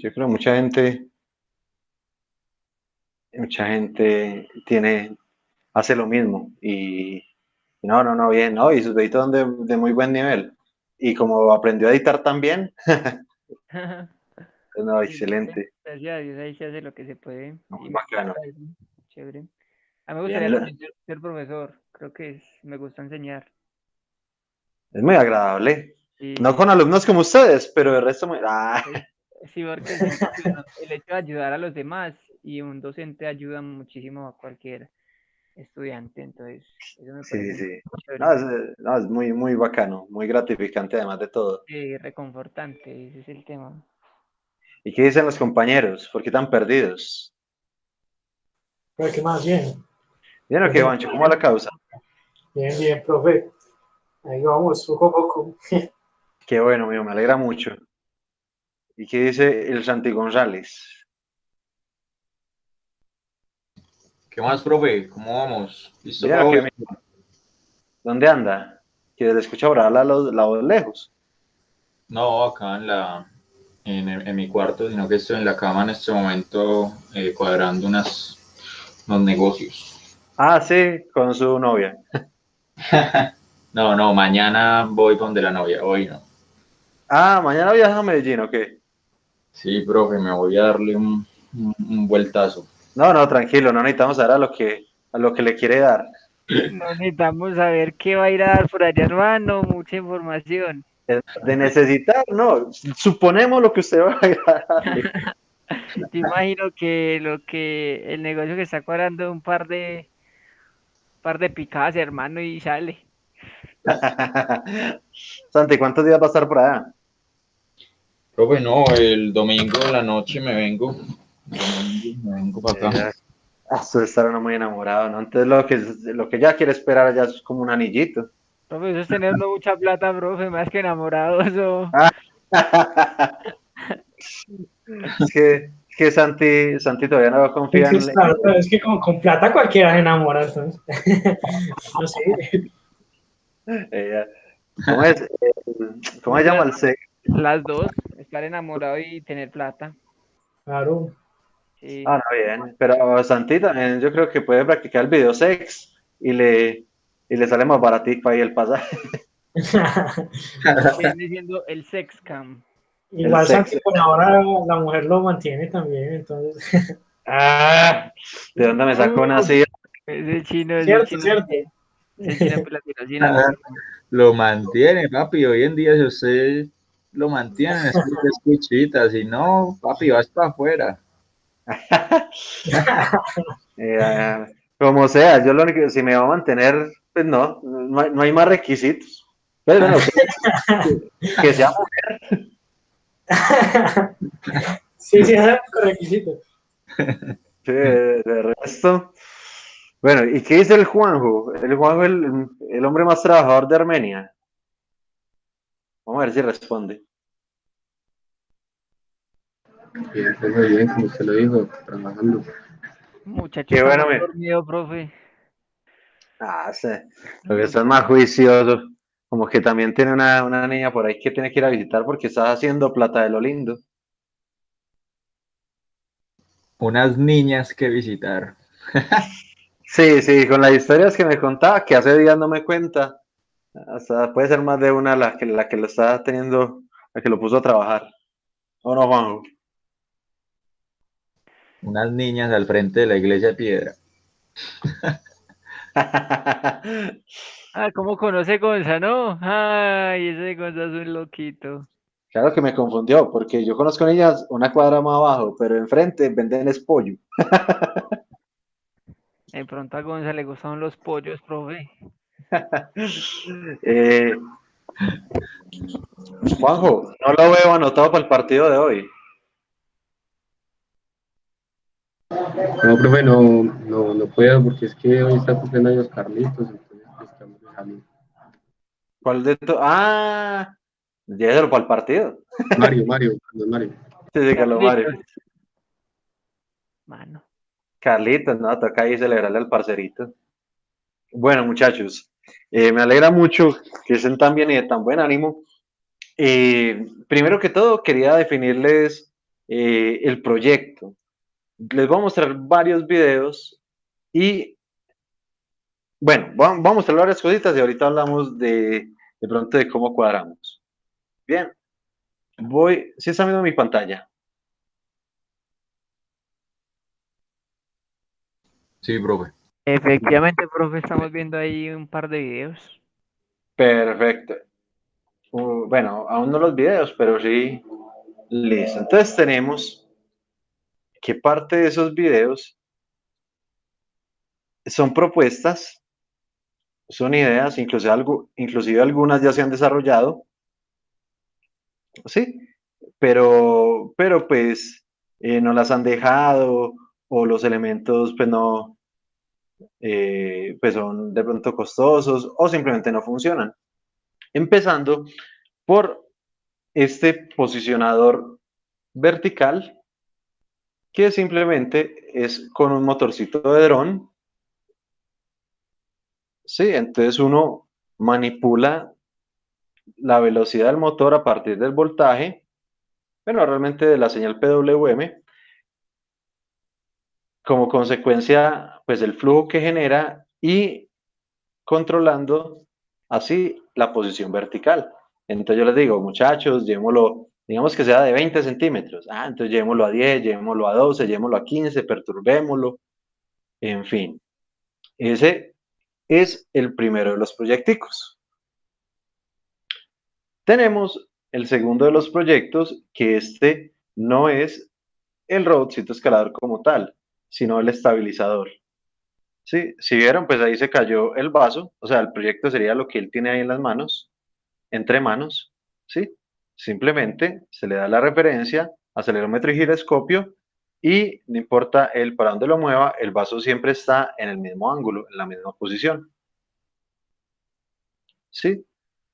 yo creo que mucha gente hace lo mismo y no, bien, ¿no? Y sus videitos son de muy buen nivel. Y como aprendió a editar también, pues no, Sí, profe, excelente, gracias a Dios ahí se hace lo que se puede muy y me bacano. gusta eso, chévere. A mí me Bien, gustaría también ser profesor, creo que me gusta enseñar. es muy agradable. Sí, No sí, con alumnos como ustedes, pero el resto muy... sí, sí, porque siento que el hecho de ayudar a los demás y un docente ayuda muchísimo a cualquier estudiante, entonces eso me sí, sí, parece muy sí. chévere, No, es muy, muy bacano, muy gratificante además de todo. reconfortante, ese es el tema. ¿Y qué dicen los compañeros? ¿Por qué tan perdidos? Pero qué más bien. ¿Bien o Pues qué, bien, Bancho? ¿Cómo va la causa? bien, bien, profe. Ahí vamos, poco a poco. Qué bueno, mío, me alegra mucho. ¿Y qué dice el Santi González? ¿Qué más, profe? ¿Cómo vamos? ¿Listo ¿Bien para o qué, hoy? amigo? ¿Dónde anda? Que le escucha ahora la voz lejos. No, acá en mi cuarto, sino que estoy en la cama en este momento cuadrando unos negocios. Ah, sí, con su novia. No, no, mañana voy donde la novia, hoy no. Ah, mañana viajas a Medellín, ¿o qué? Sí, profe, me voy a darle un vueltazo. No, tranquilo, no necesitamos saber a lo que le quiere dar. No necesitamos saber qué va a ir a dar por allá, hermano, mucha información. De necesitar, no, suponemos lo que usted va a dar. Yo imagino que el negocio que está cuadrando par de picadas, hermano, y sale. Santi, ¿cuántos días va a estar por allá? Profe, no, el domingo en la noche me vengo. Domingo me vengo para acá. Ya, eso de estar uno muy enamorado, ¿no? Entonces lo que ya quiere esperar allá es como un anillito. Profe, eso es tener uno mucha plata, profe, más que enamorado, eso. Ah, es que Santi todavía no Es confía que, claro, pero es que con plata cualquiera se enamora, entonces. No sé. eh, ¿cómo es? ¿Cómo se llama el se- Las dos, estar enamorado y tener plata. Claro. Sí. Ah, no, bien. Pero Santi también yo creo que puede practicar el video sex y le sale más baratico ahí el pasaje. Lo que viene siendo el sex cam. El Igual sex. Santi, por ahora la mujer lo mantiene también, entonces. Ah, ¿de dónde me sacó una así? Ese Cierto, chino, cierto. ese chino pues la tiró sin amor. Lo mantiene, papi. Hoy en día, si usted lo mantiene, es porque es cuchita. Si no, papi, vas para afuera. Eh, como sea, yo lo único si me va a mantener, pues no hay más requisitos. Pero bueno, que sea Sí, sí, ese es el único requisito. mujer, de resto. Bueno, ¿y qué dice el Juanjo? El Juanjo es el hombre más trabajador de Armenia. Vamos a ver si responde. Bien, profe, bien, como usted lo dijo, trabajando. Muchacho Qué está bueno, muy dormido, profe. sí. Lo que estás más juicioso. Como que también tiene una niña por ahí que tiene que ir a visitar porque estás haciendo plata de lo lindo. Unas niñas que visitar. Sí, con las historias que me contaba, que hace días no me cuenta, hasta puede ser más de una la que lo está teniendo, la que lo puso a trabajar. ¿O no, Juanjo? Unas niñas al frente de la iglesia de piedra. Ah, ¿cómo conoce Gonza, no? Ay, ese Gonza es un loquito. Claro que me confundió, porque yo conozco niñas una cuadra más abajo, pero enfrente venden es pollo. De pronto a Gonza le gustaban los pollos, profe. Eh, Juanjo, no lo veo anotado para el partido de hoy. No, profe, no puedo porque es que hoy está cumpliendo años Carlitos, entonces pues, estamos dejando. ¿Cuál de to- Ah, llévelo para el partido. Mario, no es Mario. Sí, sí, Carlos Mario. Carlitos, mano. Carlitos, no, toca ahí celebrarle al parcerito. Bueno, muchachos, me alegra mucho que estén tan bien y de tan buen ánimo. Primero que todo, quería definirles el proyecto. Les voy a mostrar varios videos y, bueno, vamos a mostrar varias cositas y ahorita hablamos de pronto de cómo cuadramos. Bien, ¿sí están viendo mi pantalla? Sí, profe. Efectivamente, profe, estamos viendo ahí un par de videos. Perfecto. Bueno, aún no los videos, pero sí. Listo. Entonces tenemos que parte de esos videos son propuestas, son ideas, inclusive algunas ya se han desarrollado, ¿sí? Pero pues no las han dejado o los elementos pues no, pues son de pronto costosos o simplemente no funcionan. Empezando por este posicionador vertical que simplemente es con un motorcito de dron, ¿sí? Entonces uno manipula la velocidad del motor a partir del voltaje, bueno, realmente de la señal PWM, como consecuencia, pues el flujo que genera y controlando así la posición vertical. Entonces yo les digo, muchachos, llevémoslo, digamos que sea de 20 centímetros. Entonces llevémoslo a 10, llevémoslo a 12, llevémoslo a 15, perturbémoslo, en fin. Ese es el primero de los proyecticos. Tenemos el segundo de los proyectos, que este no es el robotcito escalador como tal, sino el estabilizador. ¿Sí? Si vieron, pues ahí se cayó el vaso, o sea, el proyecto sería lo que él tiene ahí en las manos, entre manos, ¿sí? Simplemente se le da la referencia, acelerómetro y giroscopio, y no importa el para dónde lo mueva, el vaso siempre está en el mismo ángulo, en la misma posición, ¿sí?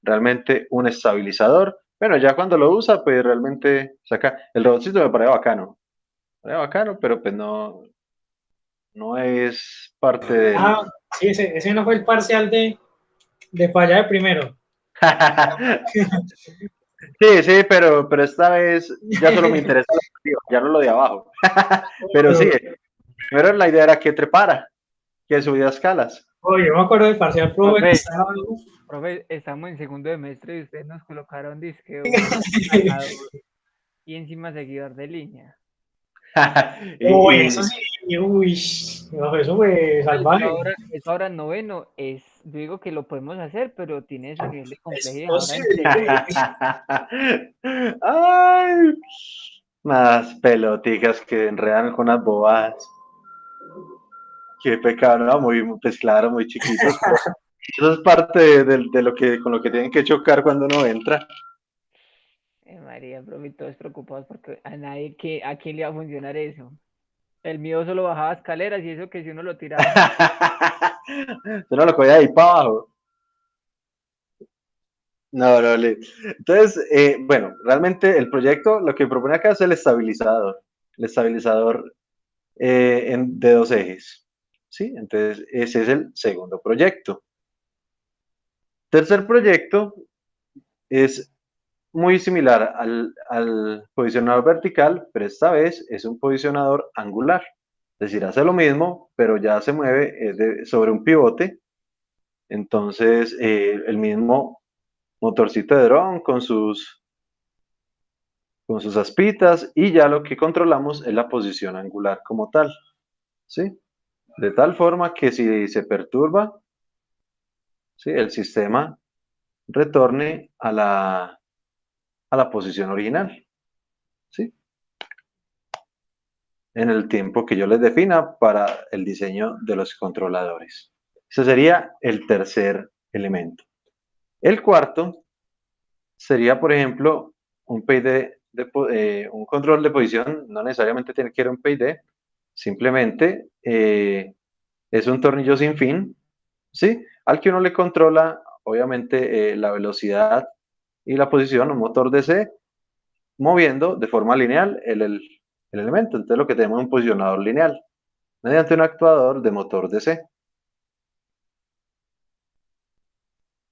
Realmente un estabilizador. Bueno, ya cuando lo usa, pues realmente saca. El robotcito me parece bacano, pero pues no, no es parte Ah, del. sí, ese no fue el parcial de falla de primero. Sí, sí, pero esta vez ya solo me interesa lo de arriba, ya no lo de abajo. Pero sí, primero la idea era que trepara, que subía escalas. Oye, yo me acuerdo del parcial, profe, que Profe, estaba. profe, estamos en segundo semestre y ustedes nos colocaron disque un cargador y encima seguidor de línea. Uy, Y, eso y- sí, uy, no, eso fue salvaje. Eso ahora en noveno es, yo digo que lo podemos hacer, pero tiene su nivel de Es complejidad. Ahora en posible. Ay, más peloticas que enredan con unas bobadas. Qué pecado, ¿no? Pues claro, muy chiquitos, pero eso es parte de lo que, con lo que tienen que chocar cuando uno entra. María, profe, todos preocupados porque ¿a quién le va a funcionar eso? El mío solo bajaba escaleras y eso que si uno lo tiraba. Yo no lo cogía ahí para abajo. No, no, entonces, bueno, realmente el proyecto lo que propone acá es el estabilizador de dos ejes, ¿sí? Entonces, ese es el segundo proyecto. Tercer proyecto es muy similar al posicionador vertical, pero esta vez es un posicionador angular. Es decir, hace lo mismo, pero ya se mueve sobre un pivote. Entonces, el mismo motorcito de dron con sus aspitas y ya lo que controlamos es la posición angular como tal, ¿sí? De tal forma que si se perturba, ¿sí? El sistema retorne a la posición original, ¿sí? En el tiempo que yo les defina para el diseño de los controladores. Ese sería el tercer elemento. El cuarto sería, por ejemplo, un PID, un control de posición, no necesariamente tiene que ser un PID, simplemente es un tornillo sin fin, ¿sí? Al que uno le controla, obviamente, la velocidad y la posición, un motor DC, moviendo de forma lineal el elemento. Entonces lo que tenemos es un posicionador lineal, mediante un actuador de motor DC.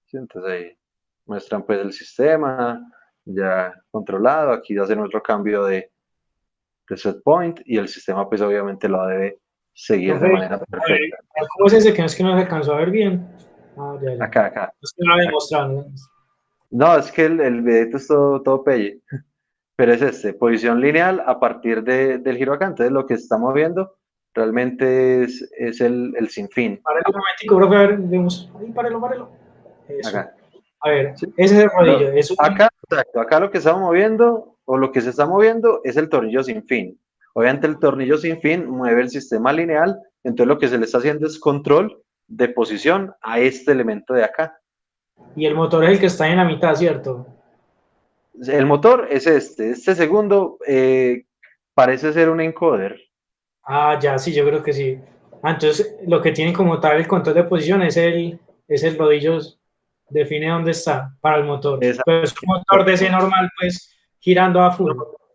¿Sí? Entonces ahí muestran pues el sistema ya controlado. Aquí hacen otro cambio de set point y el sistema pues obviamente lo debe seguir de Profe, manera a ver, perfecta. ¿cómo es ese que no es que no se alcanzó a ver bien? Ah, ya, ya. Acá. Es que no lo demostrado. No, es que el videito es todo pelle, pero es posición lineal a partir del giro acá. Entonces lo que estamos viendo realmente es el sinfín. Párelo un momentico, profe, a ver, vemos. Ahí, párelo. Eso. Acá. A ver, ¿Sí? ese es el rodillo. Eso, Acá, exacto, acá lo que estamos moviendo o lo que se está moviendo es el tornillo sin fin. Obviamente el tornillo sin fin mueve el sistema lineal, entonces lo que se le está haciendo es control de posición a este elemento de acá. y el motor es el que está en la mitad, ¿cierto? El motor es este segundo parece ser un encoder. Ah, ya, sí, yo creo que sí. Ah, entonces lo que tiene como tal el control de posición es el rodillo, define dónde está para el motor. Exacto. Pero es un motor de ese normal, pues, girando a full.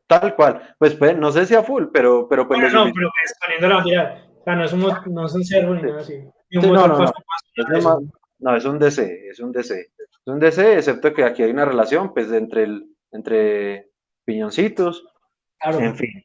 Tal cual, pues no sé si a full, pero pues Bueno, lo no, suficiente. pero pues poniéndolo a girar. O sea, no es un servo ni nada así. Y un Sí, motor no. paso a paso, Es nada de eso. no, es un DC, es un DC. Es un DC, excepto que aquí hay una relación pues entre piñoncitos, Claro. en fin,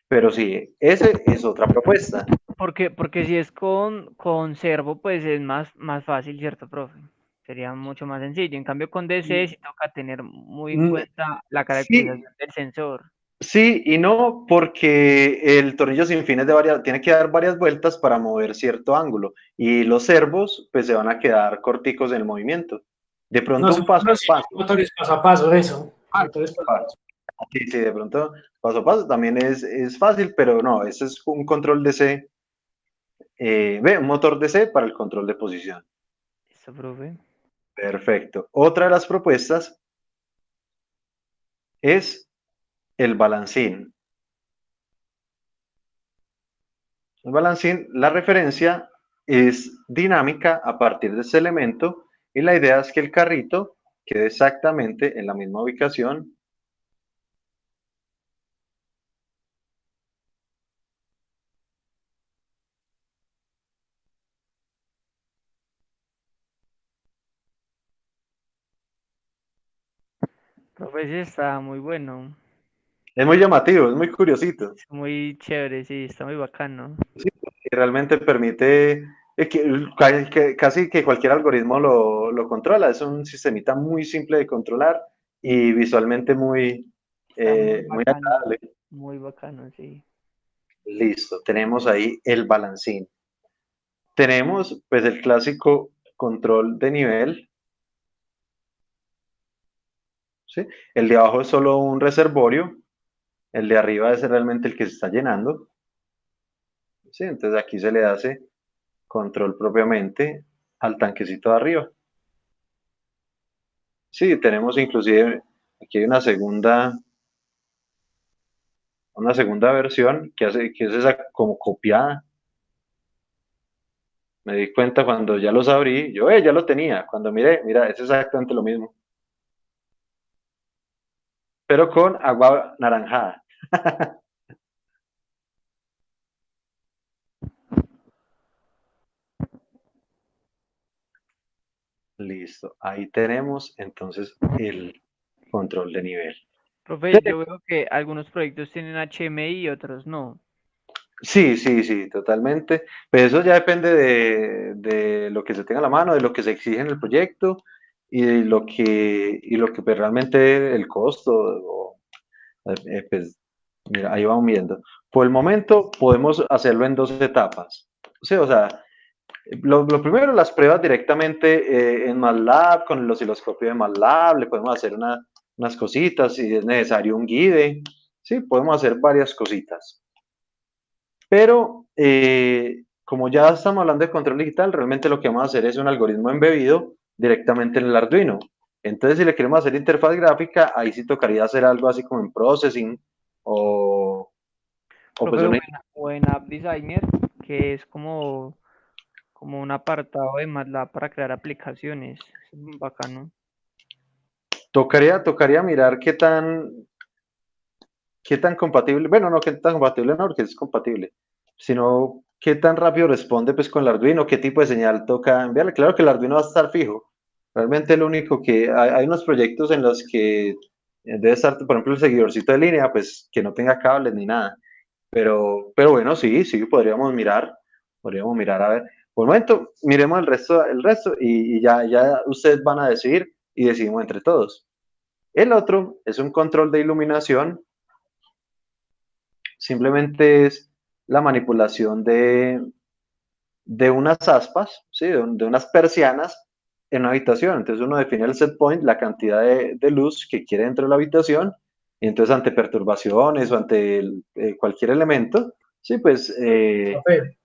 pero sí, ese es otra propuesta. Porque si es con servo, pues es más fácil, ¿cierto, profe? Sería mucho más sencillo. En cambio, con DC sí toca tener muy en Mm, cuenta la Sí, caracterización del sensor. sí y no, porque el tornillo sin fin es tiene que dar varias vueltas para mover cierto ángulo, y los servos pues se van a quedar corticos en el movimiento. De No, pronto son un paso a paso. motores paso a paso, eso. Motores paso a paso. Sí, de pronto paso a paso también es fácil, pero no, ese es un control DC, un motor DC para el control de posición. Listo, profe. Perfecto. Otra de las propuestas es el balancín. El balancín, la referencia es dinámica a partir de ese elemento y la idea es que el carrito quede exactamente en la misma ubicación. Profe, ese está muy bueno. Es muy llamativo, es muy curiosito. Es muy chévere, sí, está muy bacano. Sí, y realmente permite casi que cualquier algoritmo lo controla. Es un sistemita muy simple de controlar y visualmente Está muy muy bacano. agradable. Muy bacano, sí. Listo, tenemos ahí el balancín. Tenemos pues el clásico control de nivel, ¿sí? El de abajo es solo un reservorio, el de arriba es realmente el que se está llenando, ¿sí? Entonces aquí se le hace control propiamente al tanquecito de arriba. Sí, tenemos inclusive, aquí hay una segunda versión que es esa como copiada. Me di cuenta cuando ya los abrí, yo ya lo tenía, cuando mira, es exactamente lo mismo, pero con agua naranjada. Listo, ahí tenemos entonces el control de nivel. Profe, yo veo que algunos proyectos tienen HMI y otros no. Sí, totalmente. Pero eso ya depende de lo que se tenga a la mano, de lo que se exige en el proyecto y de lo que pues, realmente el costo, pues, mira, ahí vamos viendo. Por el momento podemos hacerlo en dos etapas. Sí, o sea, lo primero, las pruebas directamente en MATLAB, con el osciloscopio de MATLAB, le podemos hacer unas cositas, si es necesario un guide, sí, podemos hacer varias cositas. Pero como ya estamos hablando de control digital, realmente lo que vamos a hacer es un algoritmo embebido directamente en el Arduino. Entonces, si le queremos hacer interfaz gráfica, ahí sí tocaría hacer algo así como en Processing o pues Profe, una... o en App Designer, que es como un apartado de MATLAB para crear aplicaciones. Es muy bacano. Tocaría mirar qué tan compatible, bueno, no qué tan compatible, no, porque es compatible, sino qué tan rápido responde pues con el Arduino, qué tipo de señal toca enviarle. Claro que el Arduino va a estar fijo. Realmente lo único que hay unos proyectos en los que Debe estar, por ejemplo, el seguidorcito de línea, pues que no tenga cables ni nada. Pero bueno, sí, podríamos mirar a ver. Por el momento, miremos el resto y ya ustedes van a decidir y decidimos entre todos. El otro es un control de iluminación, simplemente es la manipulación de unas aspas, ¿sí? De unas persianas en una habitación. Entonces uno define el set point, la cantidad de luz que quiere dentro de la habitación, y entonces ante perturbaciones o ante cualquier elemento, sí, pues, Profe,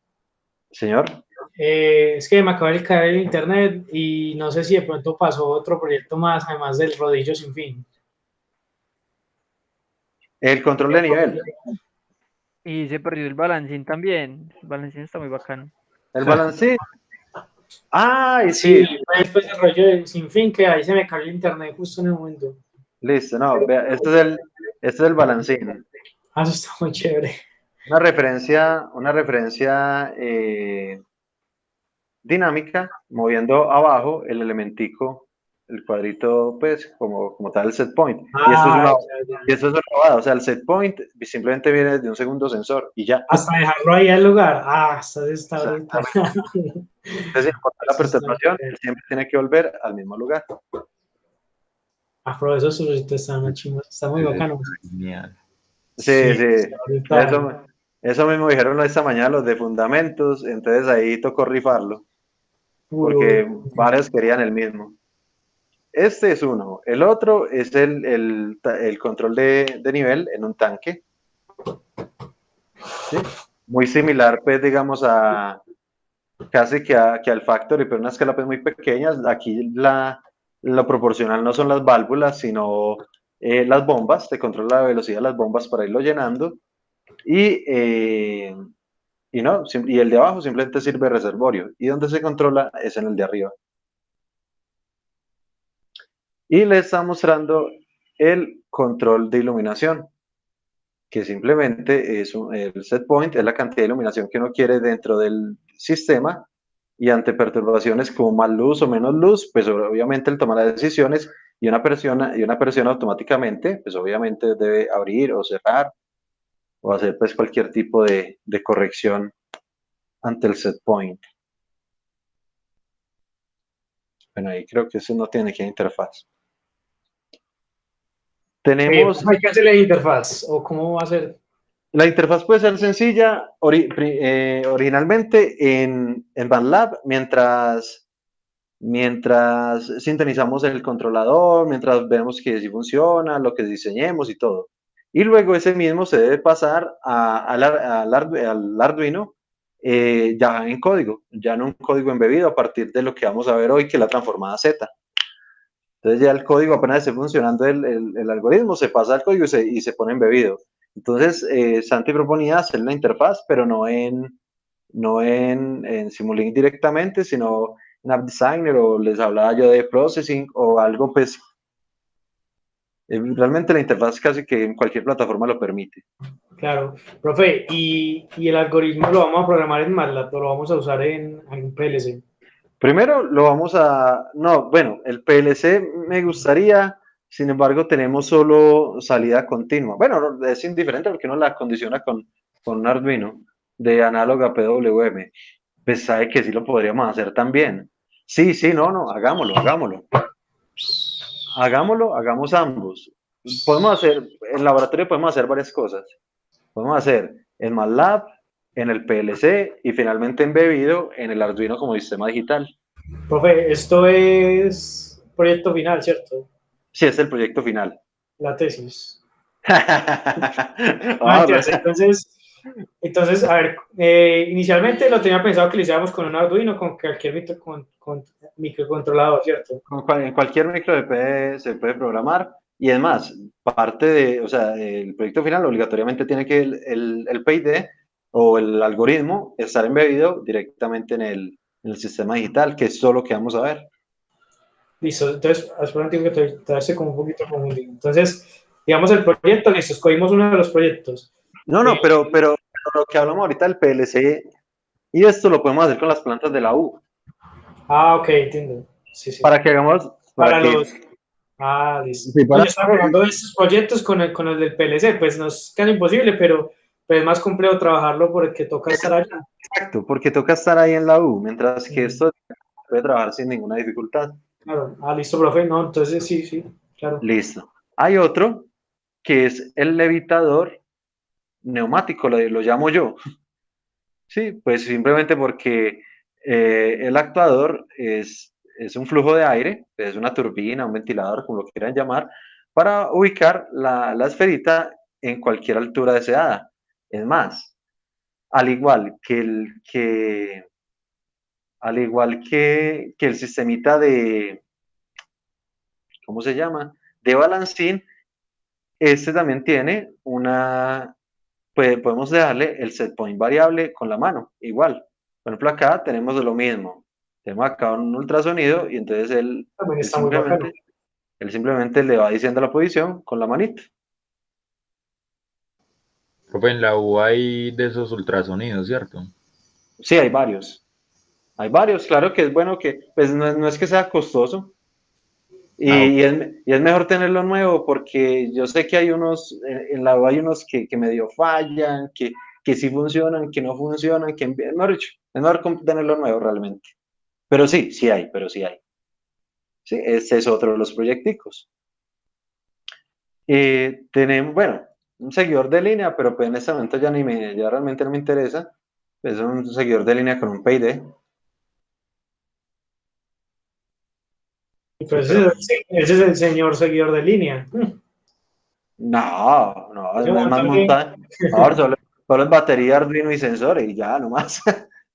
señor, es que me acaba de caer el internet y no sé si de pronto pasó otro proyecto más, además del rodillo sin fin. el control de nivel. Y se perdió el balancín también. El balancín está muy bacano. El balance. ¡Ay, Sí, sí! fue después del rollo de sin fin que ahí se me cayó el internet justo en el momento. Listo, no, vea, este es el balancín. Ah, eso está muy chévere. Una referencia dinámica, moviendo abajo el elementico, el cuadrito, pues, como tal el set point. Y esto es Ah, una, ya. y esto es una bobada, o sea, el set point simplemente viene de un segundo sensor y ya. Hasta dejarlo ahí al lugar. Ah, está brutal. Entonces, si importa la Eso está muy perturbación, chévere. él siempre tiene que volver al mismo lugar. Afro, esos solucitos están muy chimbos, está muy bacano. Genial. Sí, Sí, sí. está brutal. Eso mismo dijeron esta mañana los de fundamentos, entonces ahí tocó rifarlo, porque Uy, varios querían el mismo. Este es uno. El otro es el control de nivel en un tanque. ¿Sí? Muy similar, pues, digamos, casi que al Factory, pero una escala pues, muy pequeña. Aquí lo proporcional no son las válvulas, sino las bombas. Te controla la velocidad de las bombas para irlo llenando. Y el de abajo simplemente sirve de reservorio. Y donde se controla es en el de arriba. Y le está mostrando el control de iluminación, que simplemente el set point, es la cantidad de iluminación que uno quiere dentro del sistema, y ante perturbaciones como más luz o menos luz, pues obviamente él toma las decisiones, y una persona automáticamente, pues obviamente debe abrir o cerrar o hacer pues cualquier tipo de corrección ante el set point. Bueno, ahí creo que eso no tiene que interfaz. Tenemos, hay que hacerle interfaz, o cómo va a ser. la interfaz puede ser sencilla originalmente en MATLAB, mientras sintonizamos el controlador, mientras vemos que sí funciona, lo que diseñemos y todo. Y luego ese mismo se debe pasar al Arduino ya en código, ya en un código embebido a partir de lo que vamos a ver hoy, que es la transformada Z. Entonces ya el código, apenas esté funcionando el algoritmo, se pasa al código y se pone embebido. Entonces, Santi proponía hacer la interfaz, pero no en Simulink directamente, sino en App Designer, o les hablaba yo de Processing o algo, pues realmente la interfaz casi que en cualquier plataforma lo permite. Claro, profe, y el algoritmo lo vamos a programar en MATLAB, o lo vamos a usar en algún PLC. Primero lo vamos no, bueno, el PLC me gustaría, sin embargo tenemos solo salida continua. Bueno, es indiferente porque uno la condiciona con un Arduino de análoga PWM. Pues sabe que sí lo podríamos hacer también. Sí, no, hagámoslo. Hagamos ambos. En el laboratorio podemos hacer varias cosas. Podemos hacer en MATLAB, en el PLC y finalmente embebido en el Arduino como sistema digital. Profe, esto es proyecto final, ¿cierto? Sí, es el proyecto final. La tesis. Ah, Entonces, a ver, inicialmente lo tenía pensado que lo hiciéramos con un Arduino, con cualquier microcontrolador, ¿cierto? en cualquier micro se puede programar, y es más, o sea, el proyecto final obligatoriamente tiene que el PID o el algoritmo estar embebido directamente en el sistema digital, que es todo lo que vamos a ver. Listo, entonces, espera un tiempo que te hace como un poquito confundido. Entonces, digamos el proyecto, listo, escogimos uno de los proyectos. No, pero lo que hablamos ahorita del PLC, y esto lo podemos hacer con las plantas de la U. Ah, ok, entiendo. Sí. Para que hagamos, Para los Ah, listo. Sí, No, yo estaba hablando de estos proyectos con el del PLC, pues no es casi imposible, pero es más complejo trabajarlo porque toca estar allá. exacto, porque toca estar ahí en la U, mientras que Mm, esto puede trabajar sin ninguna dificultad. claro. Ah, listo, profe. No, entonces sí, sí, claro. Listo. Hay otro que es el levitador neumático, lo llamo yo. Sí, pues simplemente porque el actuador es un flujo de aire, es una turbina, un ventilador, como lo quieran llamar, para ubicar la esferita en cualquier altura deseada. Es más, al igual que que el sistemita de, ¿cómo se llama? De balancín, este también tiene podemos dejarle el set point variable con la mano, igual. Por ejemplo, acá tenemos lo mismo. Tenemos acá un ultrasonido y entonces También él está muy bacano. simplemente, él simplemente le va diciendo la posición con la manita. Profe, en la U hay de esos ultrasonidos, ¿cierto? Sí, hay varios. Hay varios, claro que es bueno que, pues no es que sea costoso, Ah, ok. y es mejor tenerlo nuevo porque yo sé que hay unos, en la U hay unos que medio fallan, que sí funcionan, que no funcionan, mejor dicho, es mejor tenerlo nuevo realmente. Pero sí, sí hay, pero sí hay. Sí, este es otro de los proyecticos. Tenemos, bueno, un seguidor de línea, pero pues en este momento ya realmente no me interesa. Es un seguidor de línea con un PID. Y Sí, pues pero ese es el señor seguidor de línea. no, Ese no es más montón de- montada. Ahora solo es batería, Arduino y sensores y ya, nomás.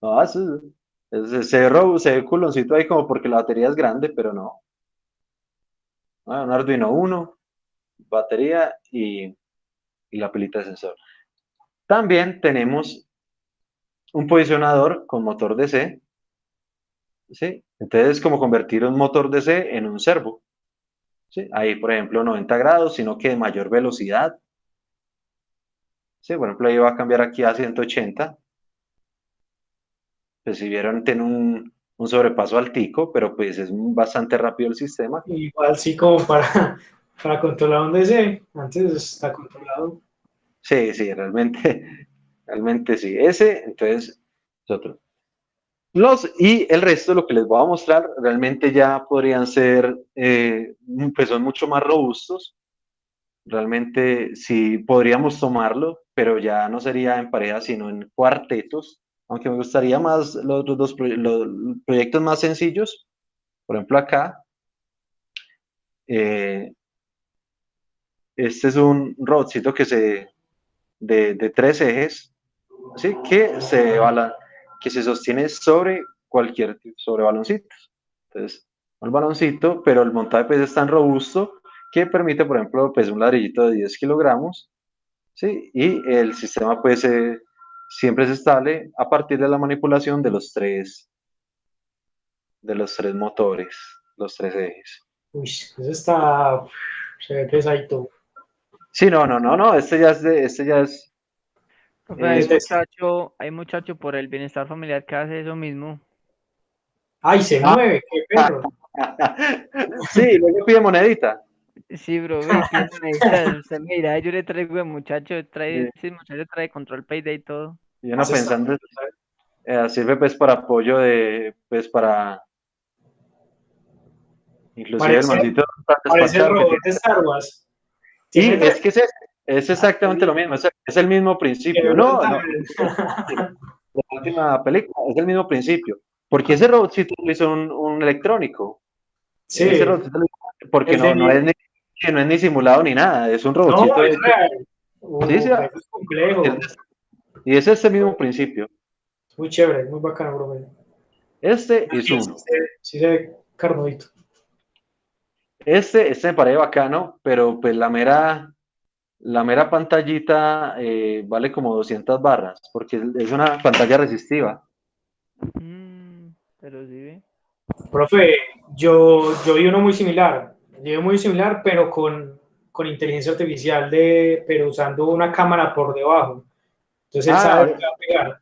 No, se ve culoncito ahí como porque la batería es grande, pero no. Ah, un Arduino 1, batería y la pilita de sensor. También tenemos un posicionador con motor DC, ¿sí? Entonces es como convertir un motor DC en un servo, ¿sí? Ahí, por ejemplo, 90 grados, sino que de mayor velocidad, ¿sí? Por ejemplo, ahí va a cambiar aquí a 180, pues si vieron, tiene un sobrepaso altico, pero pues es bastante rápido el sistema. Igual sí como para controlar un DC. Antes está controlado. Sí, sí, realmente sí. Ese, entonces, es otro. Y el resto, lo que les voy a mostrar, realmente ya podrían ser, pues son mucho más robustos. Realmente sí podríamos tomarlo, pero ya no sería en pareja, sino en cuartetos. Aunque me gustaría más los otros los proyectos más sencillos. Por ejemplo, acá, eh, este es un robotcito de 3 ejes, ¿sí? Que se sostiene sobre baloncitos. Entonces, el baloncito, pero el montaje pues, es tan robusto que permite, por ejemplo, pues, un ladrillito de 10 kilogramos, ¿sí? Y el sistema pues siempre es estable a partir de la manipulación de los tres motores, los 3 ejes. Uy, ese está, se ve pesadito. Sí, no, Profe, es hay muchacho por el bienestar familiar que hace eso mismo. Ay, se mueve, qué perro. sí, luego pide monedita. Sí, bro, ve, pide moneditas. Usted mira, yo le traigo el muchacho, Sí. ese muchacho trae control payday y todo. Y uno Ese está, pensando, sirve pues para apoyo pues para, inclusive el parece, mancito tan parece el despachado que robot tiene. de Star Wars. Y Tiene tres. es exactamente lo mismo, es el mismo Qué principio. No, brutal. no, la última película es el mismo principio. Porque ese robotcito lo hizo un electrónico. Ese Sí, robotcito porque el de no es ni simulado ni nada, es un no, robotcito es hecho. real. Sí, sí, Pero es complejo. y es ese mismo principio. Muy chévere, muy bacano, bro. Este es Sí, uno. sí se ve carnudito. Este me parece bacano, pero pues la mera pantallita vale como 200 barras, porque es una pantalla resistiva. Pero sí, ve. Profe, yo vi uno muy similar. Yo vi muy similar, pero con inteligencia artificial, pero usando una cámara por debajo. Entonces él sabe lo que va a pegar.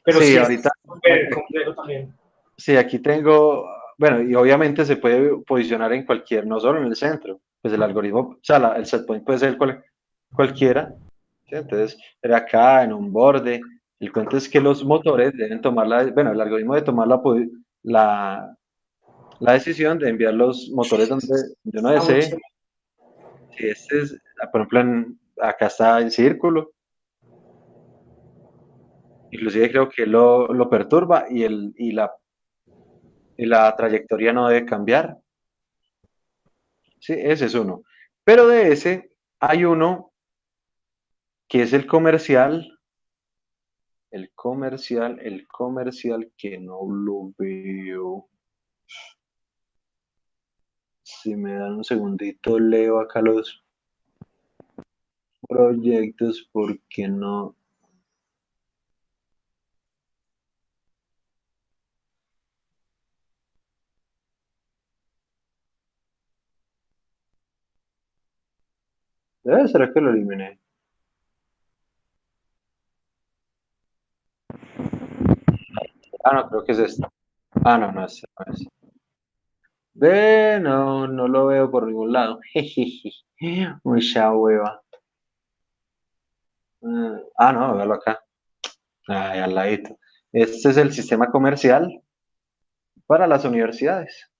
Pero Sí, sí, es ahorita, súper complejo también. sí, aquí tengo bueno, y obviamente se puede posicionar en cualquier, no solo en el centro, pues el algoritmo, o sea, el set point puede ser cualquiera, ¿sí? Entonces, pero acá en un borde, el cuento es que los motores deben tomar bueno, el algoritmo debe tomar la, la decisión de enviar los motores donde uno Está muy desee. chévere. Si este es, por ejemplo, acá está en círculo, inclusive creo que lo perturba y la trayectoria no debe cambiar. Sí, ese es uno. Pero de ese hay uno que es el comercial que no lo veo. Si me dan un segundito, leo acá los proyectos porque no. ¿Será que lo eliminé? Ah, no, creo que es este. Ah, no, no es. No es. No lo veo por ningún lado. Mucha hueva. No, véalo acá. Ahí al ladito. Este es el sistema comercial para las universidades.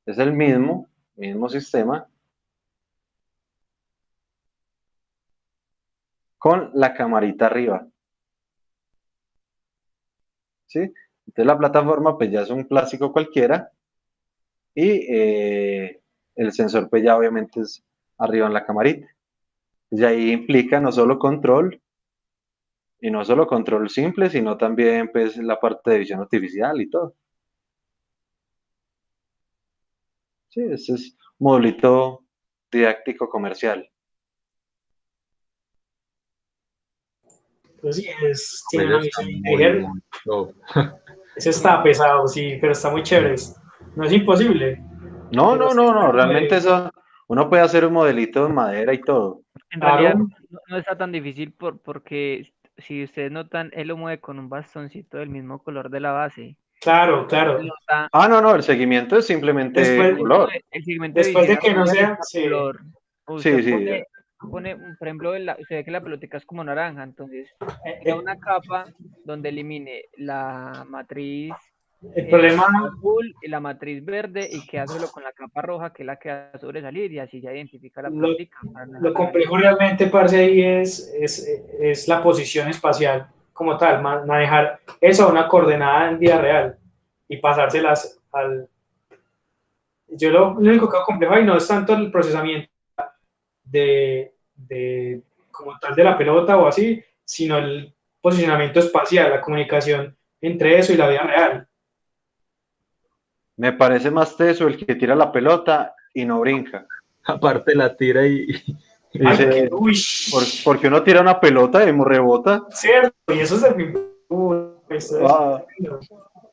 Es el mismo sistema con la camarita arriba. ¿Sí? Entonces la plataforma pues ya es un plástico cualquiera y el sensor pues ya obviamente es arriba en la camarita. Y ahí implica no solo control, y no solo control simple, sino también pues la parte de visión artificial y todo. Sí, ese es modulito didáctico comercial. Pues sí, tiene Pues una está visión muy, inteligente. muy top. Ese está pesado, sí, pero está muy chévere. No es imposible, pero sí está Realmente chévere. eso, uno puede hacer un modelito en madera y todo. En Claro, realidad no está tan difícil porque si ustedes notan, él lo mueve con un bastoncito del mismo color de la base. claro, Él claro. nota No, el seguimiento es simplemente Después, color. el segmento de después visión de que no artificial sea, está sí, color. Sí, Usted sí. por ejemplo, usted ve que la pelotica es como naranja, entonces eh, crea eh, una capa donde elimine la matriz el problema, azul y la matriz verde y queda solo con la capa roja que es la que va a sobresalir y así ya identifica la lo, pelotica para no lo dejarla salir. complejo realmente, parce, ahí es la posición espacial como tal, manejar eso a una coordenada en vida real y pasárselas al... Yo lo único que hago complejo ahí no es tanto el procesamiento de como tal de la pelota o así, sino el posicionamiento espacial, la comunicación entre eso y la vida real. Me parece más teso el que tira la pelota y no brinca. Aparte la tira y Ay, Dice, uy, porque uno tira una pelota y rebota. cierto, y eso es el esto es Ah,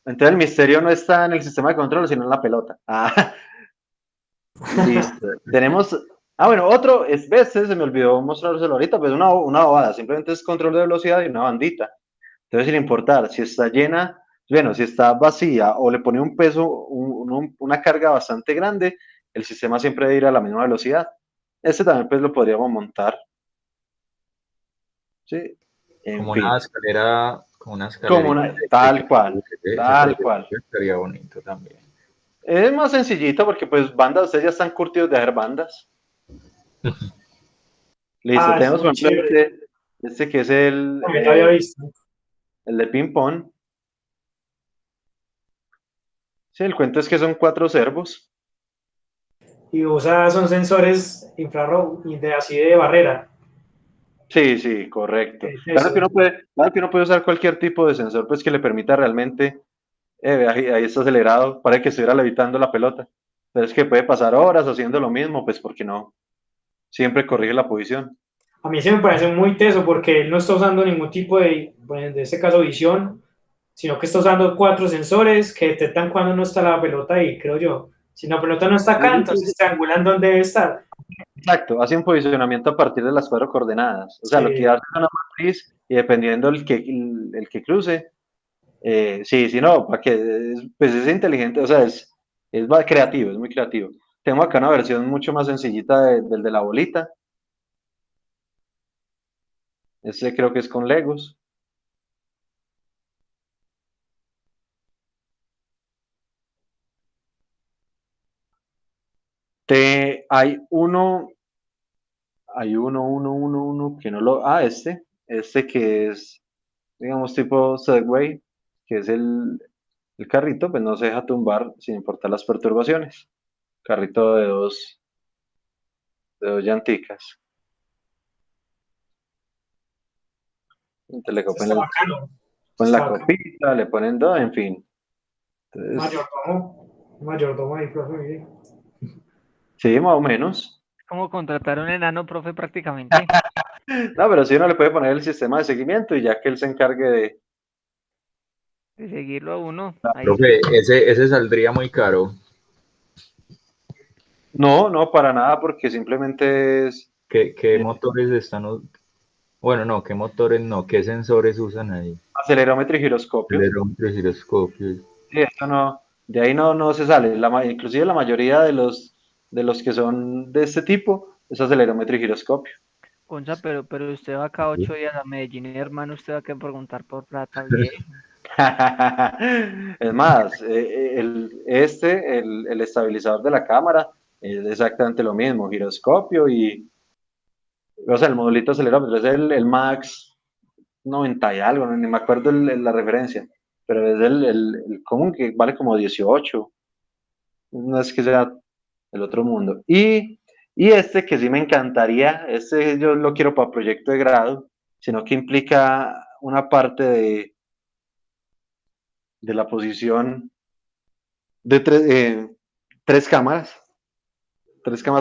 entonces el misterio no está en el sistema de control, sino en la pelota. Listo. Tenemos. Bueno, otro, se me olvidó mostrárselo ahorita, pues una bobada, simplemente es control de velocidad y una bandita. Entonces, sin importar si está llena, bueno, si está vacía o le pone un peso, una carga bastante grande, el sistema siempre debe ir a la misma velocidad. Este también pues lo podríamos montar. Sí, en como fin, una escalerita tal cual, ese tal cual. proyecto estaría bonito también. Es más sencillito porque pues bandas, ustedes ya están curtidos de hacer bandas. Listo, Ah, es tenemos por muy ejemplo chévere, este que es el, también lo había visto. el de ping pong. Sí, el cuento es que son 4 servos. Y son sensores infrarrojo y de así de barrera. Sí, correcto. Eso. Claro que uno puede usar cualquier tipo de sensor pues que le permita realmente, ahí está acelerado, para que estuviera levitando la pelota. Pero es que puede pasar horas haciendo lo mismo, pues porque no, siempre corrige la posición. A mí se me parece muy teso porque él no está usando ningún tipo de, bueno, en este caso visión, sino que está usando 4 sensores que detectan cuando no está la pelota ahí, creo yo. Si la pelota no está acá, entonces triangulan dónde debe estar. Exacto, hace un posicionamiento a partir de las 4 coordenadas. O sea, lo que Sí, hace es una matriz y dependiendo el que cruce, Sí, sí, no, para que, pues es inteligente, o sea, creativo, es muy creativo. Tengo acá una versión mucho más sencillita del de la bolita. Este creo que es con Legos. Hay uno que no lo, este que es, digamos, tipo Segway, que es el carrito, pues no se deja tumbar sin importar las perturbaciones. Carrito de dos llanticas. Entonces le Eso está copen, bacano. ponen Está la bacano. copita, le ponen todo, en fin. Entonces, Mayordomo ahí, profe, mire. sí, más o menos. Como contratar un enano, profe, prácticamente. No, pero sí uno le puede poner el sistema de seguimiento y ya que él se encargue de... De seguirlo a uno. Ahí Profe, sí. ese saldría muy caro. No, no, para nada, porque simplemente es ¿Qué eh, motores bueno, no, qué motores no, qué sensores usan ahí? acelerómetro y giroscopio. Acelerómetro, giroscopio. Sí, eso no, de ahí no se sale. Inclusive la mayoría de los que son de este tipo es acelerómetro y giroscopio. Gonza, pero usted va cada 8 días a Medellín, hermano, usted va a que preguntar por plata, viejo. Es más, el estabilizador de la cámara es exactamente lo mismo, giroscopio o sea, el modulito acelerómetro es el Max 90 y algo, ni me acuerdo la referencia, pero es el común que vale como 18, no es que sea el otro mundo. Y este que sí me encantaría, este yo lo quiero para proyecto de grado, sino que implica una parte de la posición de tres cámaras